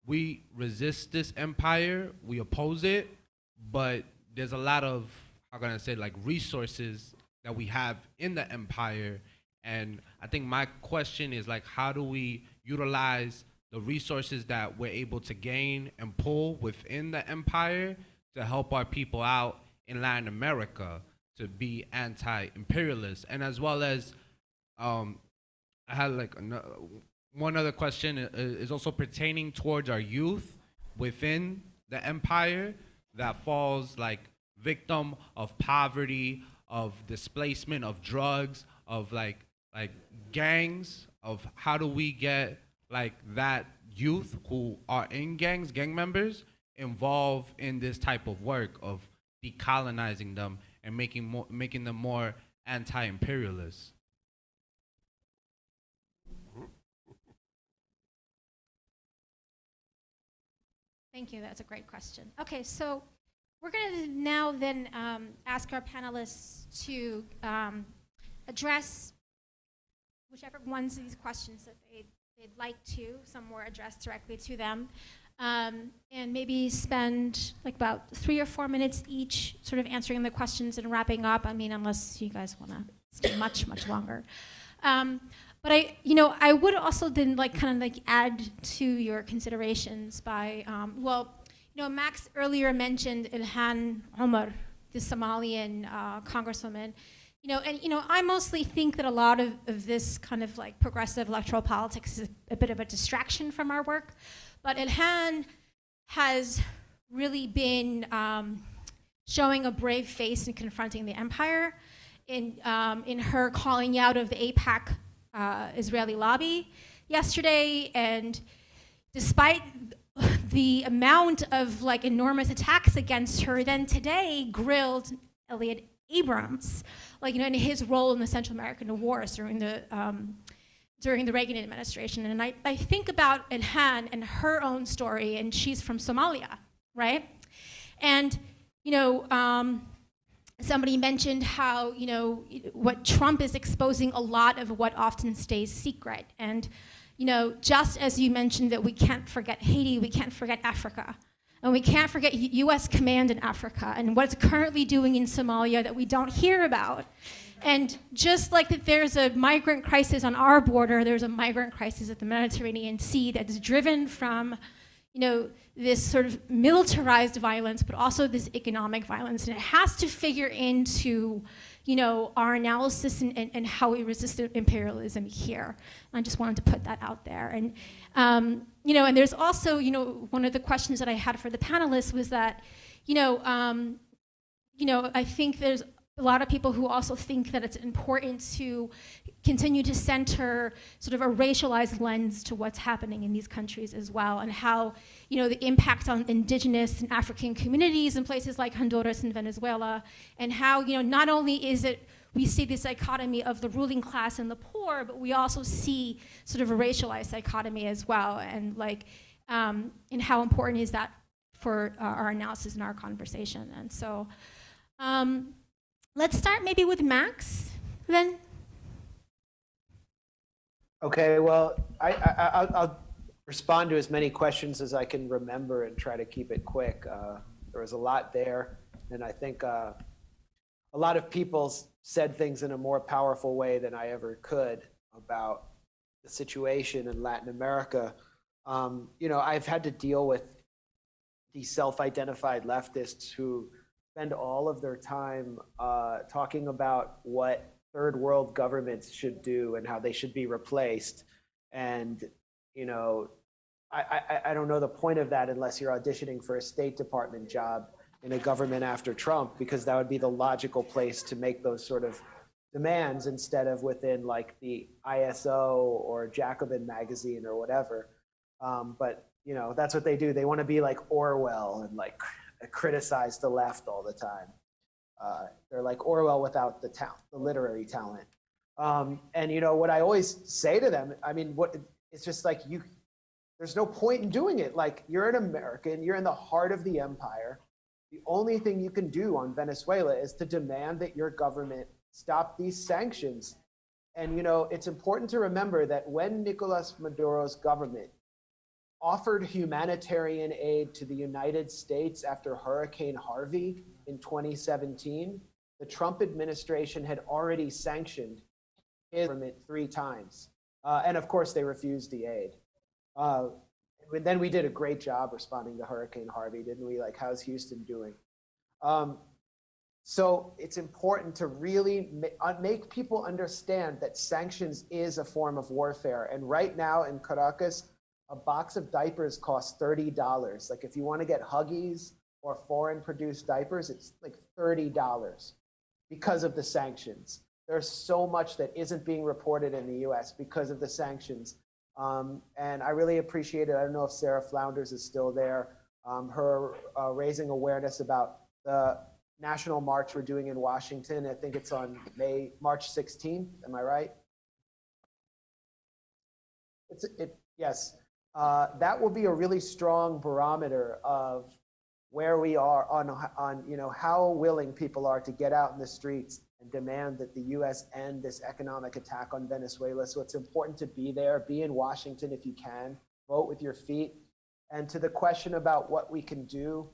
we resist this empire, we oppose it, but there's a lot of, resources that we have in the empire. And I think my question is how do we utilize the resources that we're able to gain and pull within the empire to help our people out in Latin America to be anti-imperialist? And as well as, I had one other question is also pertaining towards our youth within the empire that falls victim of poverty, of displacement, of drugs, of gangs, of how do we get that youth who are in gangs, gang members, involved in this type of work of decolonizing them and making them more anti-imperialist? Thank you. That's a great question. Okay, so we're going to now then ask our panelists to address whichever ones of these questions that they'd like to. Some were addressed directly to them. And maybe spend about 3 or 4 minutes each sort of answering the questions and wrapping up. I mean, unless you guys want to stay much, much longer. But I would also then add to your considerations by, Max earlier mentioned Ilhan Omar, the Somalian congresswoman, I mostly think that a lot of this kind of like progressive electoral politics is a bit of a distraction from our work. But Ilhan has really been showing a brave face in confronting the empire in her calling out of the AIPAC Israeli lobby yesterday. And despite the amount of like enormous attacks against her, then today grilled Elliot Abrams, in his role in the Central American wars during the Reagan administration. And I think about Ilhan and her own story, and she's from Somalia, right? And somebody mentioned how what Trump is exposing a lot of what often stays secret. And just as you mentioned that we can't forget Haiti, we can't forget Africa. And we can't forget US command in Africa and what it's currently doing in Somalia that we don't hear about. And just like that there's a migrant crisis on our border, there's a migrant crisis at the Mediterranean Sea that's driven from this sort of militarized violence, but also this economic violence. And it has to figure into our analysis and how we resist imperialism here. I just wanted to put that out there. And and there's also, one of the questions that I had for the panelists was that, I think there's a lot of people who also think that it's important to continue to center sort of a racialized lens to what's happening in these countries as well, and how, the impact on indigenous and African communities in places like Honduras and Venezuela, and how, not only is it we see this dichotomy of the ruling class and the poor, but we also see sort of a racialized dichotomy as well, and and how important is that for our analysis and our conversation. And so let's start maybe with Max, then. Okay, well, I'll respond to as many questions as I can remember and try to keep it quick. There was a lot there, and I think a lot of people said things in a more powerful way than I ever could about the situation in Latin America. I've had to deal with these self-identified leftists who spend all of their time talking about what third world governments should do and how they should be replaced. And, I don't know the point of that unless you're auditioning for a State Department job in a government after Trump, because that would be the logical place to make those sort of demands instead of within like the ISO or Jacobin magazine or whatever. But, that's what they do. They want to be like Orwell and like criticize the left all the time. They're like Orwell without the talent, the literary talent. And what I always say to them, it's just like there's no point in doing it. Like, you're an American, you're in the heart of the empire. The only thing you can do on Venezuela is to demand that your government stop these sanctions. And it's important to remember that when Nicolas Maduro's government offered humanitarian aid to the United States after Hurricane Harvey in 2017, the Trump administration had already sanctioned his government 3 times. And of course, they refused the aid. Then we did a great job responding to Hurricane Harvey, didn't we? Like, how's Houston doing? So it's important to really make people understand that sanctions is a form of warfare. And right now in Caracas, a box of diapers costs $30. Like, if you want to get Huggies or foreign produced diapers, it's like $30 because of the sanctions. There's so much that isn't being reported in the US because of the sanctions. And I really appreciate it. I don't know if Sarah Flounders is still there. Her raising awareness about the national march we're doing in Washington. I think it's on March 16th. Am I right? Yes. That will be a really strong barometer of where we are on how willing people are to get out in the streets and demand that the U.S. end this economic attack on Venezuela. So it's important to be there, be in Washington if you can, vote with your feet. And to the question about what we can do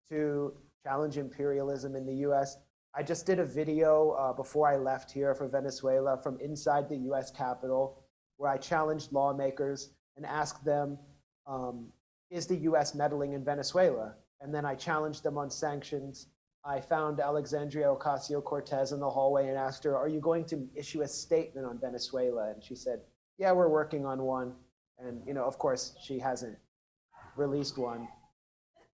to challenge imperialism in the U.S., I just did a video before I left here for Venezuela from inside the U.S. Capitol, where I challenged lawmakers and asked them, is the U.S. meddling in Venezuela? And then I challenged them on sanctions. I found Alexandria Ocasio-Cortez in the hallway and asked her, "Are you going to issue a statement on Venezuela?" And she said, "Yeah, we're working on one." And, you know, of course, she hasn't released one.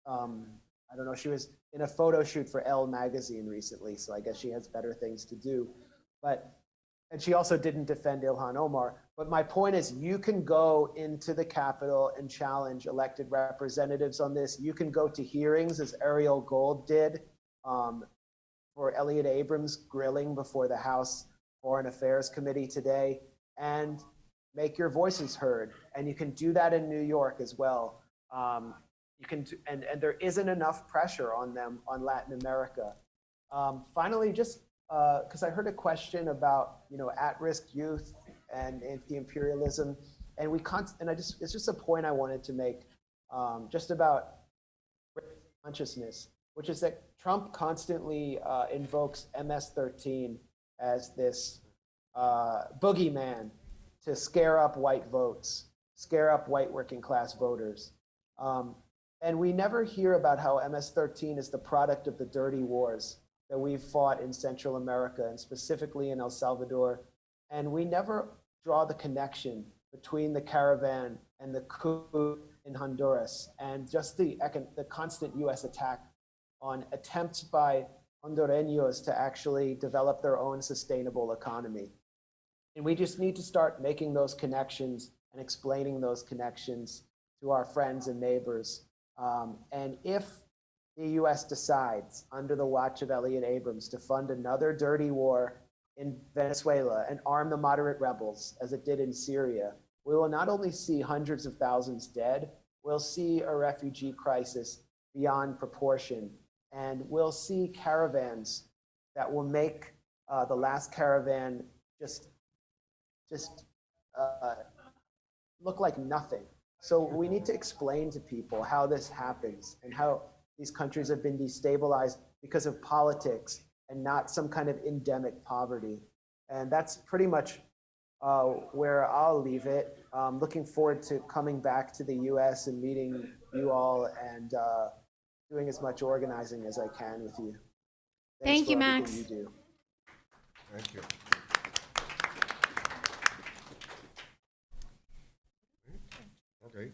I don't know, she was in a photo shoot for Elle magazine recently, so I guess she has better things to do. And she also didn't defend Ilhan Omar. But my point is, you can go into the Capitol and challenge elected representatives on this. You can go to hearings, as Ariel Gold did, for Elliott Abrams grilling before the House Foreign Affairs Committee today, and make your voices heard. And you can do that in New York as well. You can, and there isn't enough pressure on them on Latin America. Finally, just because I heard a question about, you know, at-risk youth and anti-imperialism, and it's just a point I wanted to make, just about consciousness, which is that Trump constantly invokes MS-13 as this boogeyman to scare up white votes, scare up white working class voters. And we never hear about how MS-13 is the product of the dirty wars that we've fought in Central America and specifically in El Salvador. And we never draw the connection between the caravan and the coup in Honduras and just the constant US attack on attempts by Hondureños to actually develop their own sustainable economy. And we just need to start making those connections and explaining those connections to our friends and neighbors. And if the US decides, under the watch of Elliott Abrams, to fund another dirty war in Venezuela and arm the moderate rebels, as it did in Syria, we will not only see hundreds of thousands dead, we'll see a refugee crisis beyond proportion. And we'll see caravans that will make the last caravan just look like nothing. So we need to explain to people how this happens and how these countries have been destabilized because of politics and not some kind of endemic poverty. And that's pretty much where I'll leave it. Looking forward to coming back to the US and meeting you all and doing as much organizing as I can with you. Thank you, for Max. everything you do. Thank you. Okay.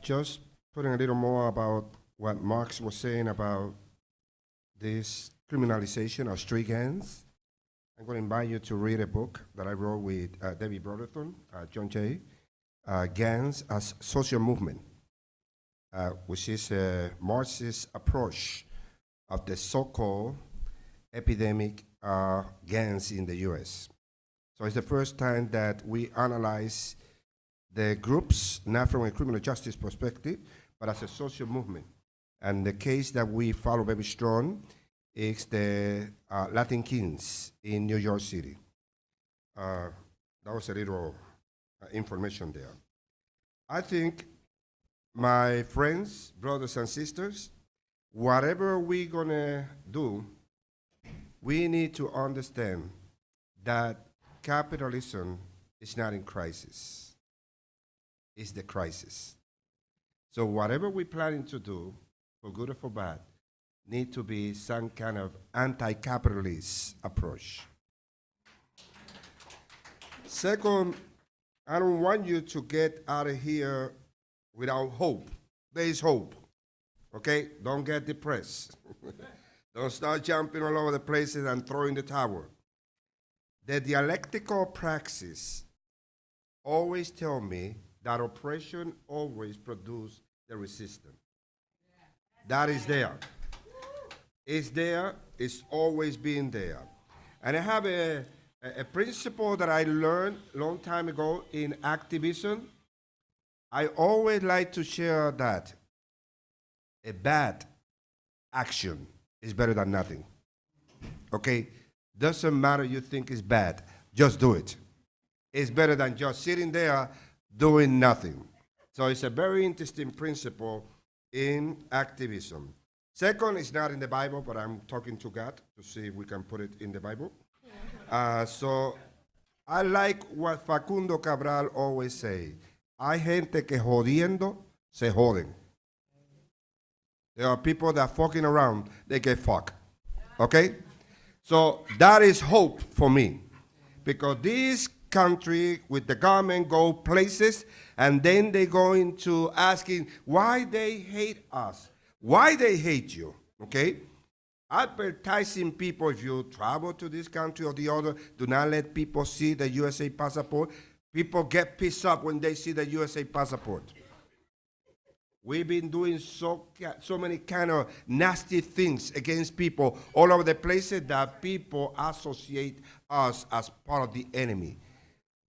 Just putting a little more about what Marx was saying about this criminalization of street gangs. I'm going to invite you to read a book that I wrote with David Brotherton, John Jay, Gangs as Social Movement, which is a Marxist approach of the so-called epidemic gangs in the US. So it's the first time that we analyze the groups, not from a criminal justice perspective, but as a social movement. And the case that we follow very strong is the Latin Kings in New York City. That was a little information there. I think, my friends, brothers and sisters, whatever we're gonna do, we need to understand that capitalism is not in crisis. It's the crisis. So whatever we're planning to do, for good or for bad, need to be some kind of anti-capitalist approach. Second, I don't want you to get out of here without hope. There is hope, okay? Don't get depressed. Don't start jumping all over the places and throwing the towel. The dialectical praxis always tell me that oppression always produces the resistance. That is there. It's there, it's always been there. And I have a principle that I learned a long time ago in activism. I always like to share that a bad action is better than nothing. Okay? Doesn't matter you think it's bad, just do it. It's better than just sitting there doing nothing. So it's a very interesting principle in activism. Second, it's not in the Bible, but I'm talking to God to see if we can put it in the Bible. So I like what Facundo Cabral always say. Hay gente que jodiendo se joden. There are people that are fucking around, they get fucked. Okay? So that is hope for me. Because this country with the government go places and then they go into asking why they hate us, why they hate you, okay? Advertising people, if you travel to this country or the other, do not let people see the USA passport. People get pissed off when they see the USA passport. We've been doing so many kind of nasty things against people all over the places that people associate us as part of the enemy.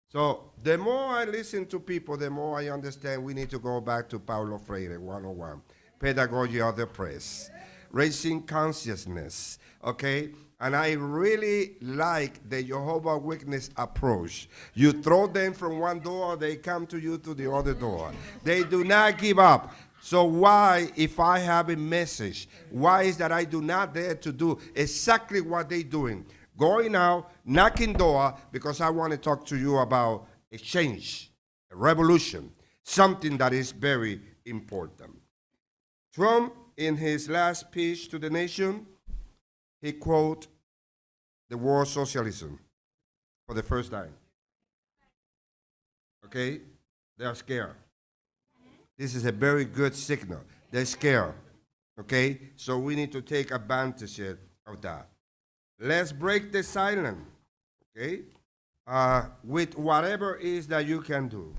So the more I listen to people, the more I understand we need to go back to Paulo Freire 101, pedagogy of the press, raising consciousness, okay? And I really like the Jehovah's Witness approach. You throw them from one door, they come to you to the other door. They do not give up. So why, if I have a message, why is that I do not dare to do exactly what they're doing? Going out, knocking door, because I want to talk to you about a change, a revolution, something that is very important. Trump, in his last speech to the nation, he quoted the word socialism for the first time. Okay? They are scared. This is a very good signal. They're scared. Okay? So we need to take advantage of that. Let's break the silence. Okay? With whatever is that you can do.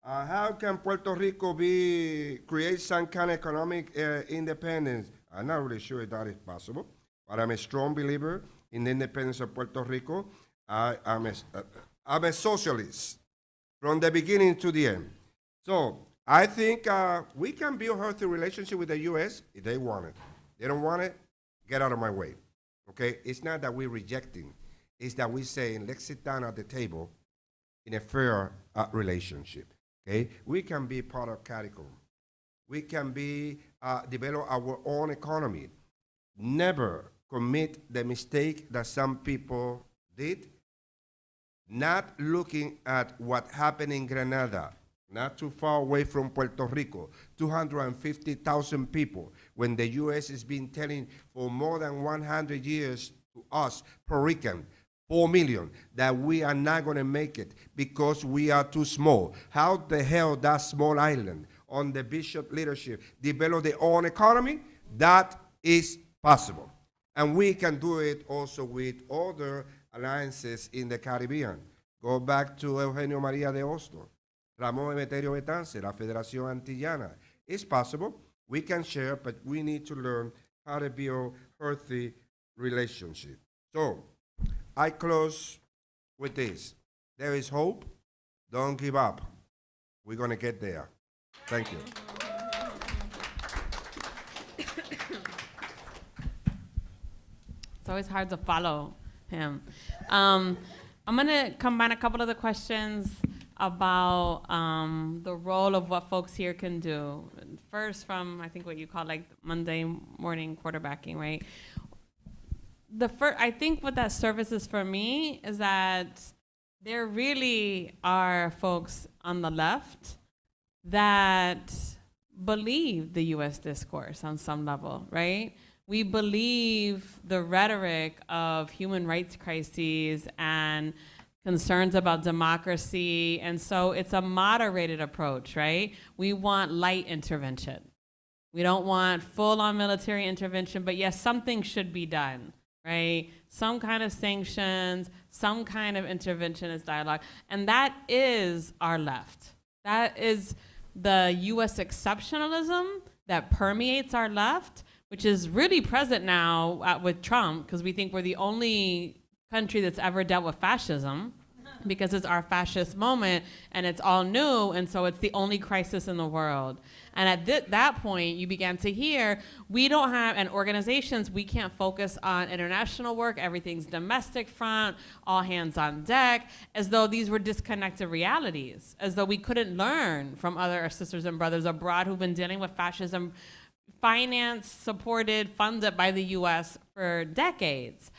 How can Puerto Rico create some kind of economic independence? I'm not really sure if that is possible, but I'm a strong believer in the independence of Puerto Rico. I'm a socialist from the beginning to the end. So I think we can build a healthy relationship with the U.S. if they want it. They don't want it, get out of my way. Okay? It's not that we're rejecting. It's that we're saying, let's sit down at the table in a fair relationship. Okay? We can be part of CARICOM. We can develop our own economy. Never commit the mistake that some people did, not looking at what happened in Grenada, not too far away from Puerto Rico, 250,000 people, when the U.S. has been telling for more than 100 years to us, Puerto Rican, 4 million, that we are not going to make it because we are too small. How the hell that small island on the bishop leadership develop their own economy? That is possible. And we can do it also with other alliances in the Caribbean. Go back to Eugenio María de Hostos, Ramón Emeterio Betance, la Federación Antillana. It's possible. We can share, but we need to learn how to build healthy relationships. So I close with this. There is hope. Don't give up. We're going to get there. Thank you. It's always hard to follow him. I'm going to combine a couple of the questions about the role of what folks here can do. First, from I think what you call like Monday morning quarterbacking, right? I think what that services for me is that there really are folks on the left that believe the U.S. discourse on some level, right? We believe the rhetoric of human rights crises and concerns about democracy, and so it's a moderated approach, right? We want light intervention. We don't want full-on military intervention, but yes, something should be done, right? Some kind of sanctions, some kind of interventionist dialogue, and that is our left. That is the U.S. exceptionalism that permeates our left, which is really present now with Trump, because we think we're the only country that's ever dealt with fascism, because it's our fascist moment and it's all new, and so it's the only crisis in the world. And at that point, you began to hear, we don't have, and organizations, we can't focus on international work, everything's domestic front, all hands on deck, as though these were disconnected realities, as though we couldn't learn from other sisters and brothers abroad who've been dealing with fascism, financed, supported, funded by the US for decades.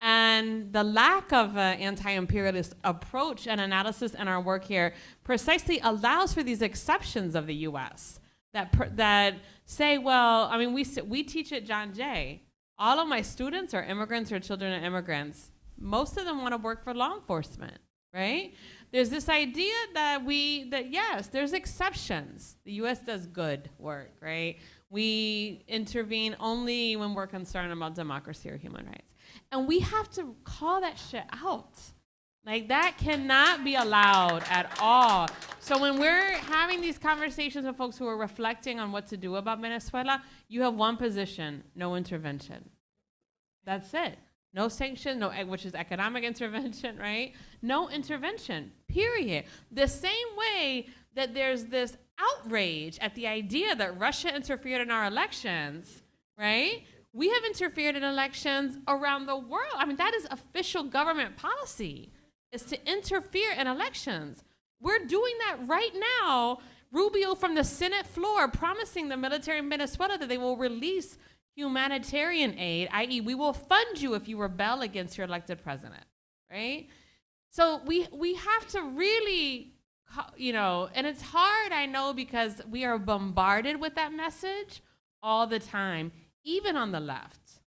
And the lack of an anti-imperialist approach and analysis in our work here precisely allows for these exceptions of the US. that say, well, I mean, we teach at John Jay. All of my students are immigrants or children of immigrants. Most of them want to work for law enforcement, right? There's this idea that yes, there's exceptions. The U.S. does good work, right? We intervene only when we're concerned about democracy or human rights. And we have to call that shit out. Like, that cannot be allowed at all. So when we're having these conversations with folks who are reflecting on what to do about Venezuela, you have one position: no intervention. That's it. No sanction, which is economic intervention, right? No intervention, period. The same way that there's this outrage at the idea that Russia interfered in our elections, right? We have interfered in elections around the world. I mean, that is official government policy, is to interfere in elections. We're doing that right now. Rubio from the Senate floor promising the military in Venezuela that they will release humanitarian aid, i.e. we will fund you if you rebel against your elected president, right? So we have to really, and it's hard, I know, because we are bombarded with that message all the time, even on the left.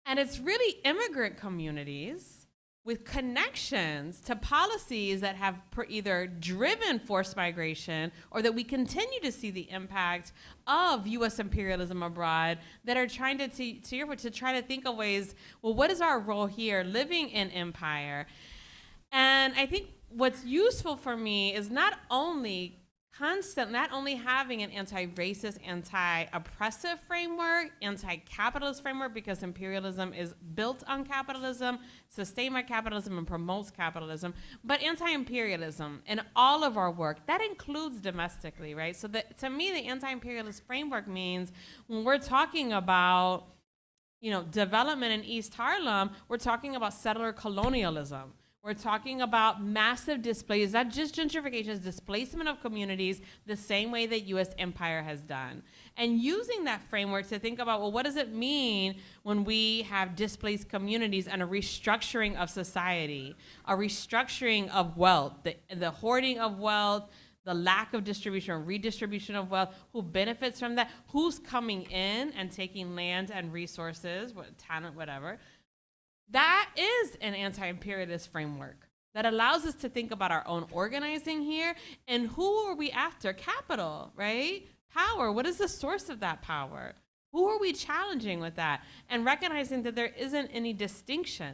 And it's really immigrant communities with connections to policies that have either driven forced migration or that we continue to see the impact of U.S. imperialism abroad that are trying to try to think of ways, well, what is our role here living in empire? And I think what's useful for me is not only having an anti-racist, anti-oppressive framework, anti-capitalist framework, because imperialism is built on capitalism, sustained by capitalism, and promotes capitalism, but anti-imperialism in all of our work. That includes domestically, right? So to me, the anti-imperialist framework means when we're talking about, development in East Harlem, we're talking about settler colonialism. We're talking about massive displays, not just gentrification, it's displacement of communities the same way that U.S. empire has done. And using that framework to think about, well, what does it mean when we have displaced communities and a restructuring of society, a restructuring of wealth, the hoarding of wealth, the lack of distribution or redistribution of wealth, who benefits from that, who's coming in and taking land and resources, talent, whatever. That is an anti-imperialist framework that allows us to think about our own organizing here and who are we after? Capital, right? Power. What is the source of that power? Who are we challenging with that? And recognizing that there isn't any distinction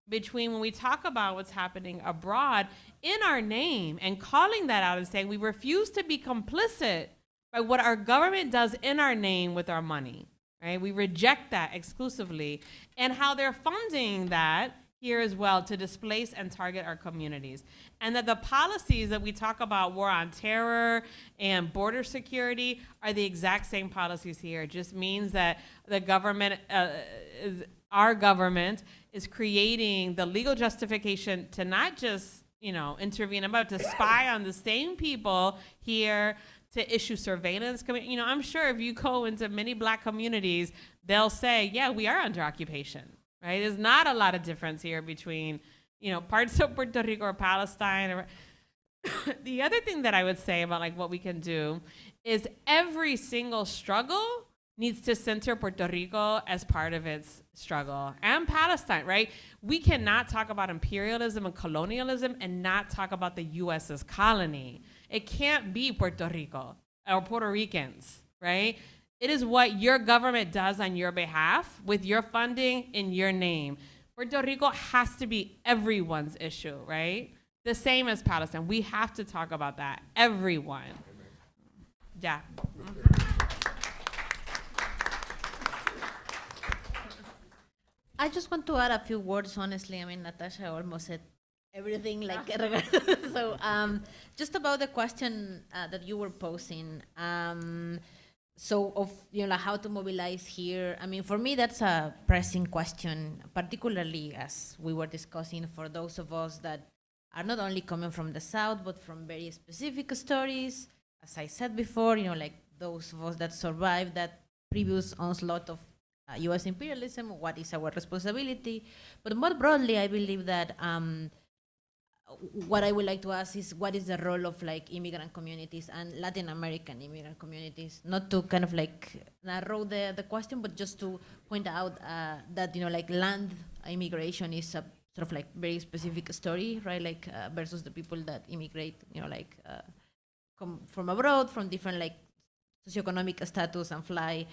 between when we talk about what's happening abroad in our name and calling that out and saying we refuse to be complicit by what our government does in our name with our money. Right? We reject that exclusively, and how they're funding that here as well to displace and target our communities. And that the policies that we talk about, war on terror and border security, are the exact same policies here. It just means that the government, our government, is creating the legal justification to not just, intervene, but to spy on the same people here, to issue surveillance. I'm sure if you go into many black communities, they'll say, yeah, we are under occupation, right? There's not a lot of difference here between, parts of Puerto Rico or Palestine. The other thing that I would say about what we can do is every single struggle needs to center Puerto Rico as part of its struggle, and Palestine, right? We cannot talk about imperialism and colonialism and not talk about the U.S. as colony. It can't be Puerto Rico or Puerto Ricans, right? It is what your government does on your behalf with your funding in your name. Puerto Rico has to be everyone's issue, right? The same as Palestine. We have to talk about that. Everyone. Yeah. I just want to add a few words, honestly. I mean, Natasha almost said everything, so just about the question that you were posing. So of how to mobilize here. I mean, for me, that's a pressing question, particularly as we were discussing for those of us that are not only coming from the South, but from very specific stories. As I said before, those of us that survived that previous onslaught of U.S. imperialism, what is our responsibility? But more broadly, I believe that what I would like to ask is what is the role of like immigrant communities and Latin American immigrant communities? Not to kind of like narrow the question, but just to point out that, you know, like land immigration is a sort of like very specific story, right? Like versus the people that immigrate, you know, like come from abroad, from different like socioeconomic status and fly.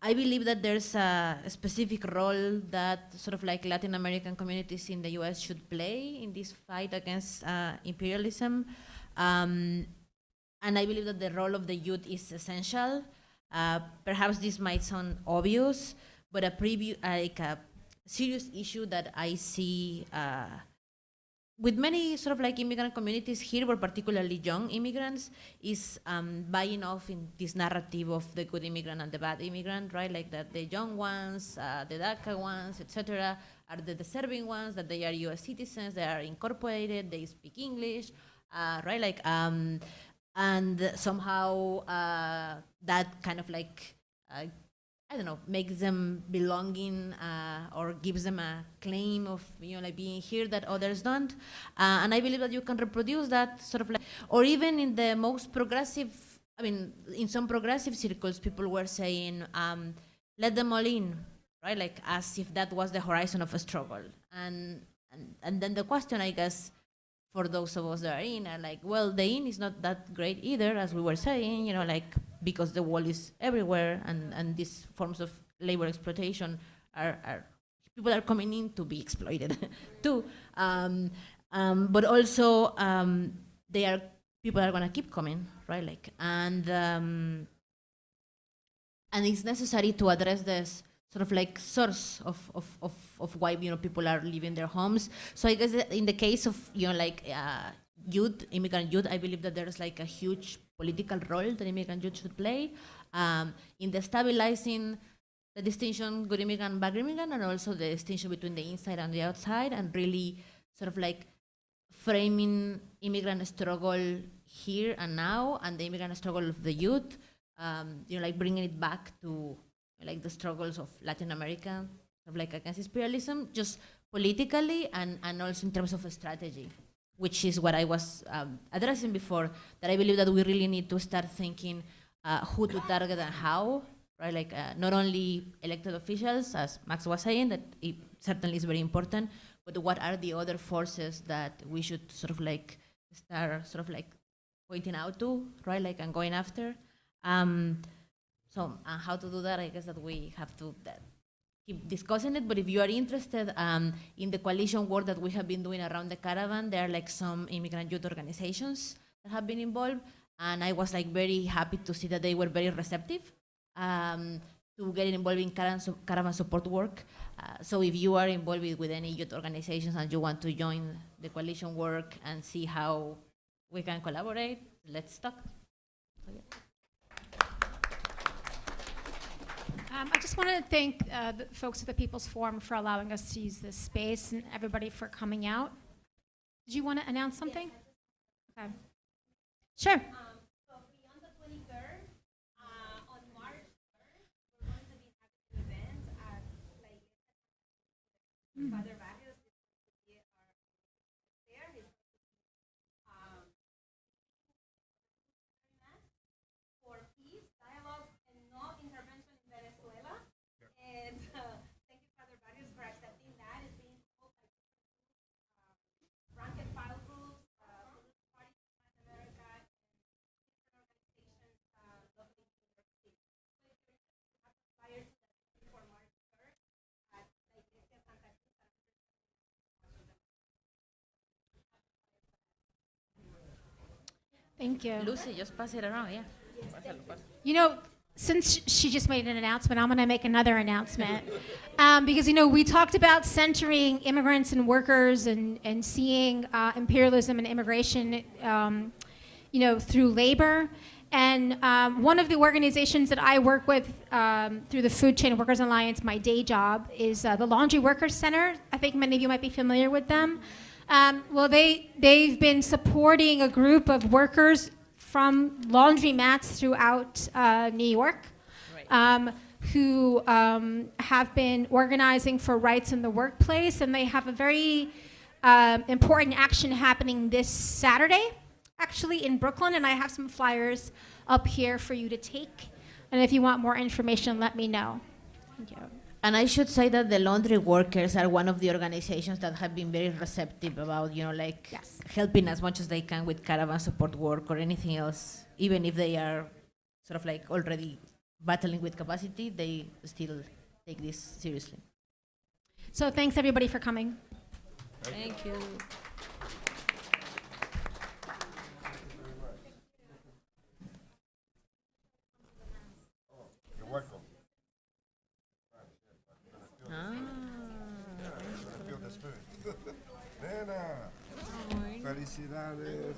I believe that there's a specific role that sort of like Latin American communities in the US should play in this fight against imperialism. And I believe that the role of the youth is essential. Perhaps this might sound obvious, but a serious issue that I see with many sort of like immigrant communities here, but particularly young immigrants, is buying off in this narrative of the good immigrant and the bad immigrant, right? Like that the young ones, the DACA ones, etc., are the deserving ones, that they are US citizens, they are incorporated, they speak English, right? Like, and somehow that kind of like, I don't know, makes them belonging or gives them a claim of, you know, like being here that others don't. And I believe that you can reproduce that sort of like, or even in the most progressive, I mean, in some progressive circles, people were saying, let them all in, right? Like as if that was the horizon of a struggle. And then the question, I guess, for those of us that are in, are like, well, the in is not that great either, as we were saying, you know, like, because the wall is everywhere, and these forms of labor exploitation are people are coming in to be exploited too. But also, people are gonna keep coming, right? Like, and it's necessary to address this sort of like source of why, you know, people are leaving their homes. So I guess that in the case of, you know, like youth, immigrant youth, I believe that there's like a huge political role that immigrant youth should play in the stabilizing the distinction good immigrant, bad immigrant, and also the distinction between the inside and the outside, and really sort of like framing immigrant struggle here and now, and the immigrant struggle of the youth, you know, like bringing it back to like the struggles of Latin America, sort of like against imperialism, just politically and also in terms of a strategy, which is what I was addressing before, that I believe that we really need to start thinking who to target and how, right? Like not only elected officials, as Max was saying, that it certainly is very important, but what are the other forces that we should sort of like start sort of like pointing out to, right? Like, and going after. So how to do that, I guess that we have to keep discussing it, but if you are interested in the coalition work that we have been doing around the caravan, there are like some immigrant youth organizations that have been involved, and I was like very happy to see that they were very receptive to getting involved in caravan support work. So if you are involved with any youth organizations and you want to join the coalition work and see how we can collaborate, let's talk. I just want to thank the folks at the People's Forum for allowing us to use this space, and everybody for coming out. Did you want to announce something? Okay. Sure. So beyond the 23rd, on March 3rd, we're going to be having an event at Father Barrios. There, he's for peace, dialogue, and no intervention in Venezuela. And thank you, Father Barrios, for accepting that. It's being called by rank and file groups, political parties in Latin America, and different organizations locally in New York City. So if you're interested, have a flyer to that before March 3rd at La Iglesia Santa Cruz. Thank you. Lucy, just pass it around, yeah. You know, since she just made an announcement, I'm going to make another announcement. Because, you know, we talked about centering immigrants and workers and seeing imperialism and immigration, you know, through labor. And one of the organizations that I work with through the Food Chain Workers Alliance, my day job, is the Laundry Workers Center. I think many of you might be familiar with them. Well, they've been supporting a group of workers from laundromats throughout New York, who have been organizing for rights in the workplace, and they have a very important action happening this Saturday, actually in Brooklyn, and I have some flyers up here for you to take. And if you want more information, let me know. Thank you. And I should say that the laundry workers are one of the organizations that have been very receptive about, Yes. helping as much as they can with caravan support work or anything else. Even if they are sort of like already battling with capacity, they still take this seriously. So thanks everybody for coming. Thank you. You're welcome. Feel the spirit. Nena, felicidades.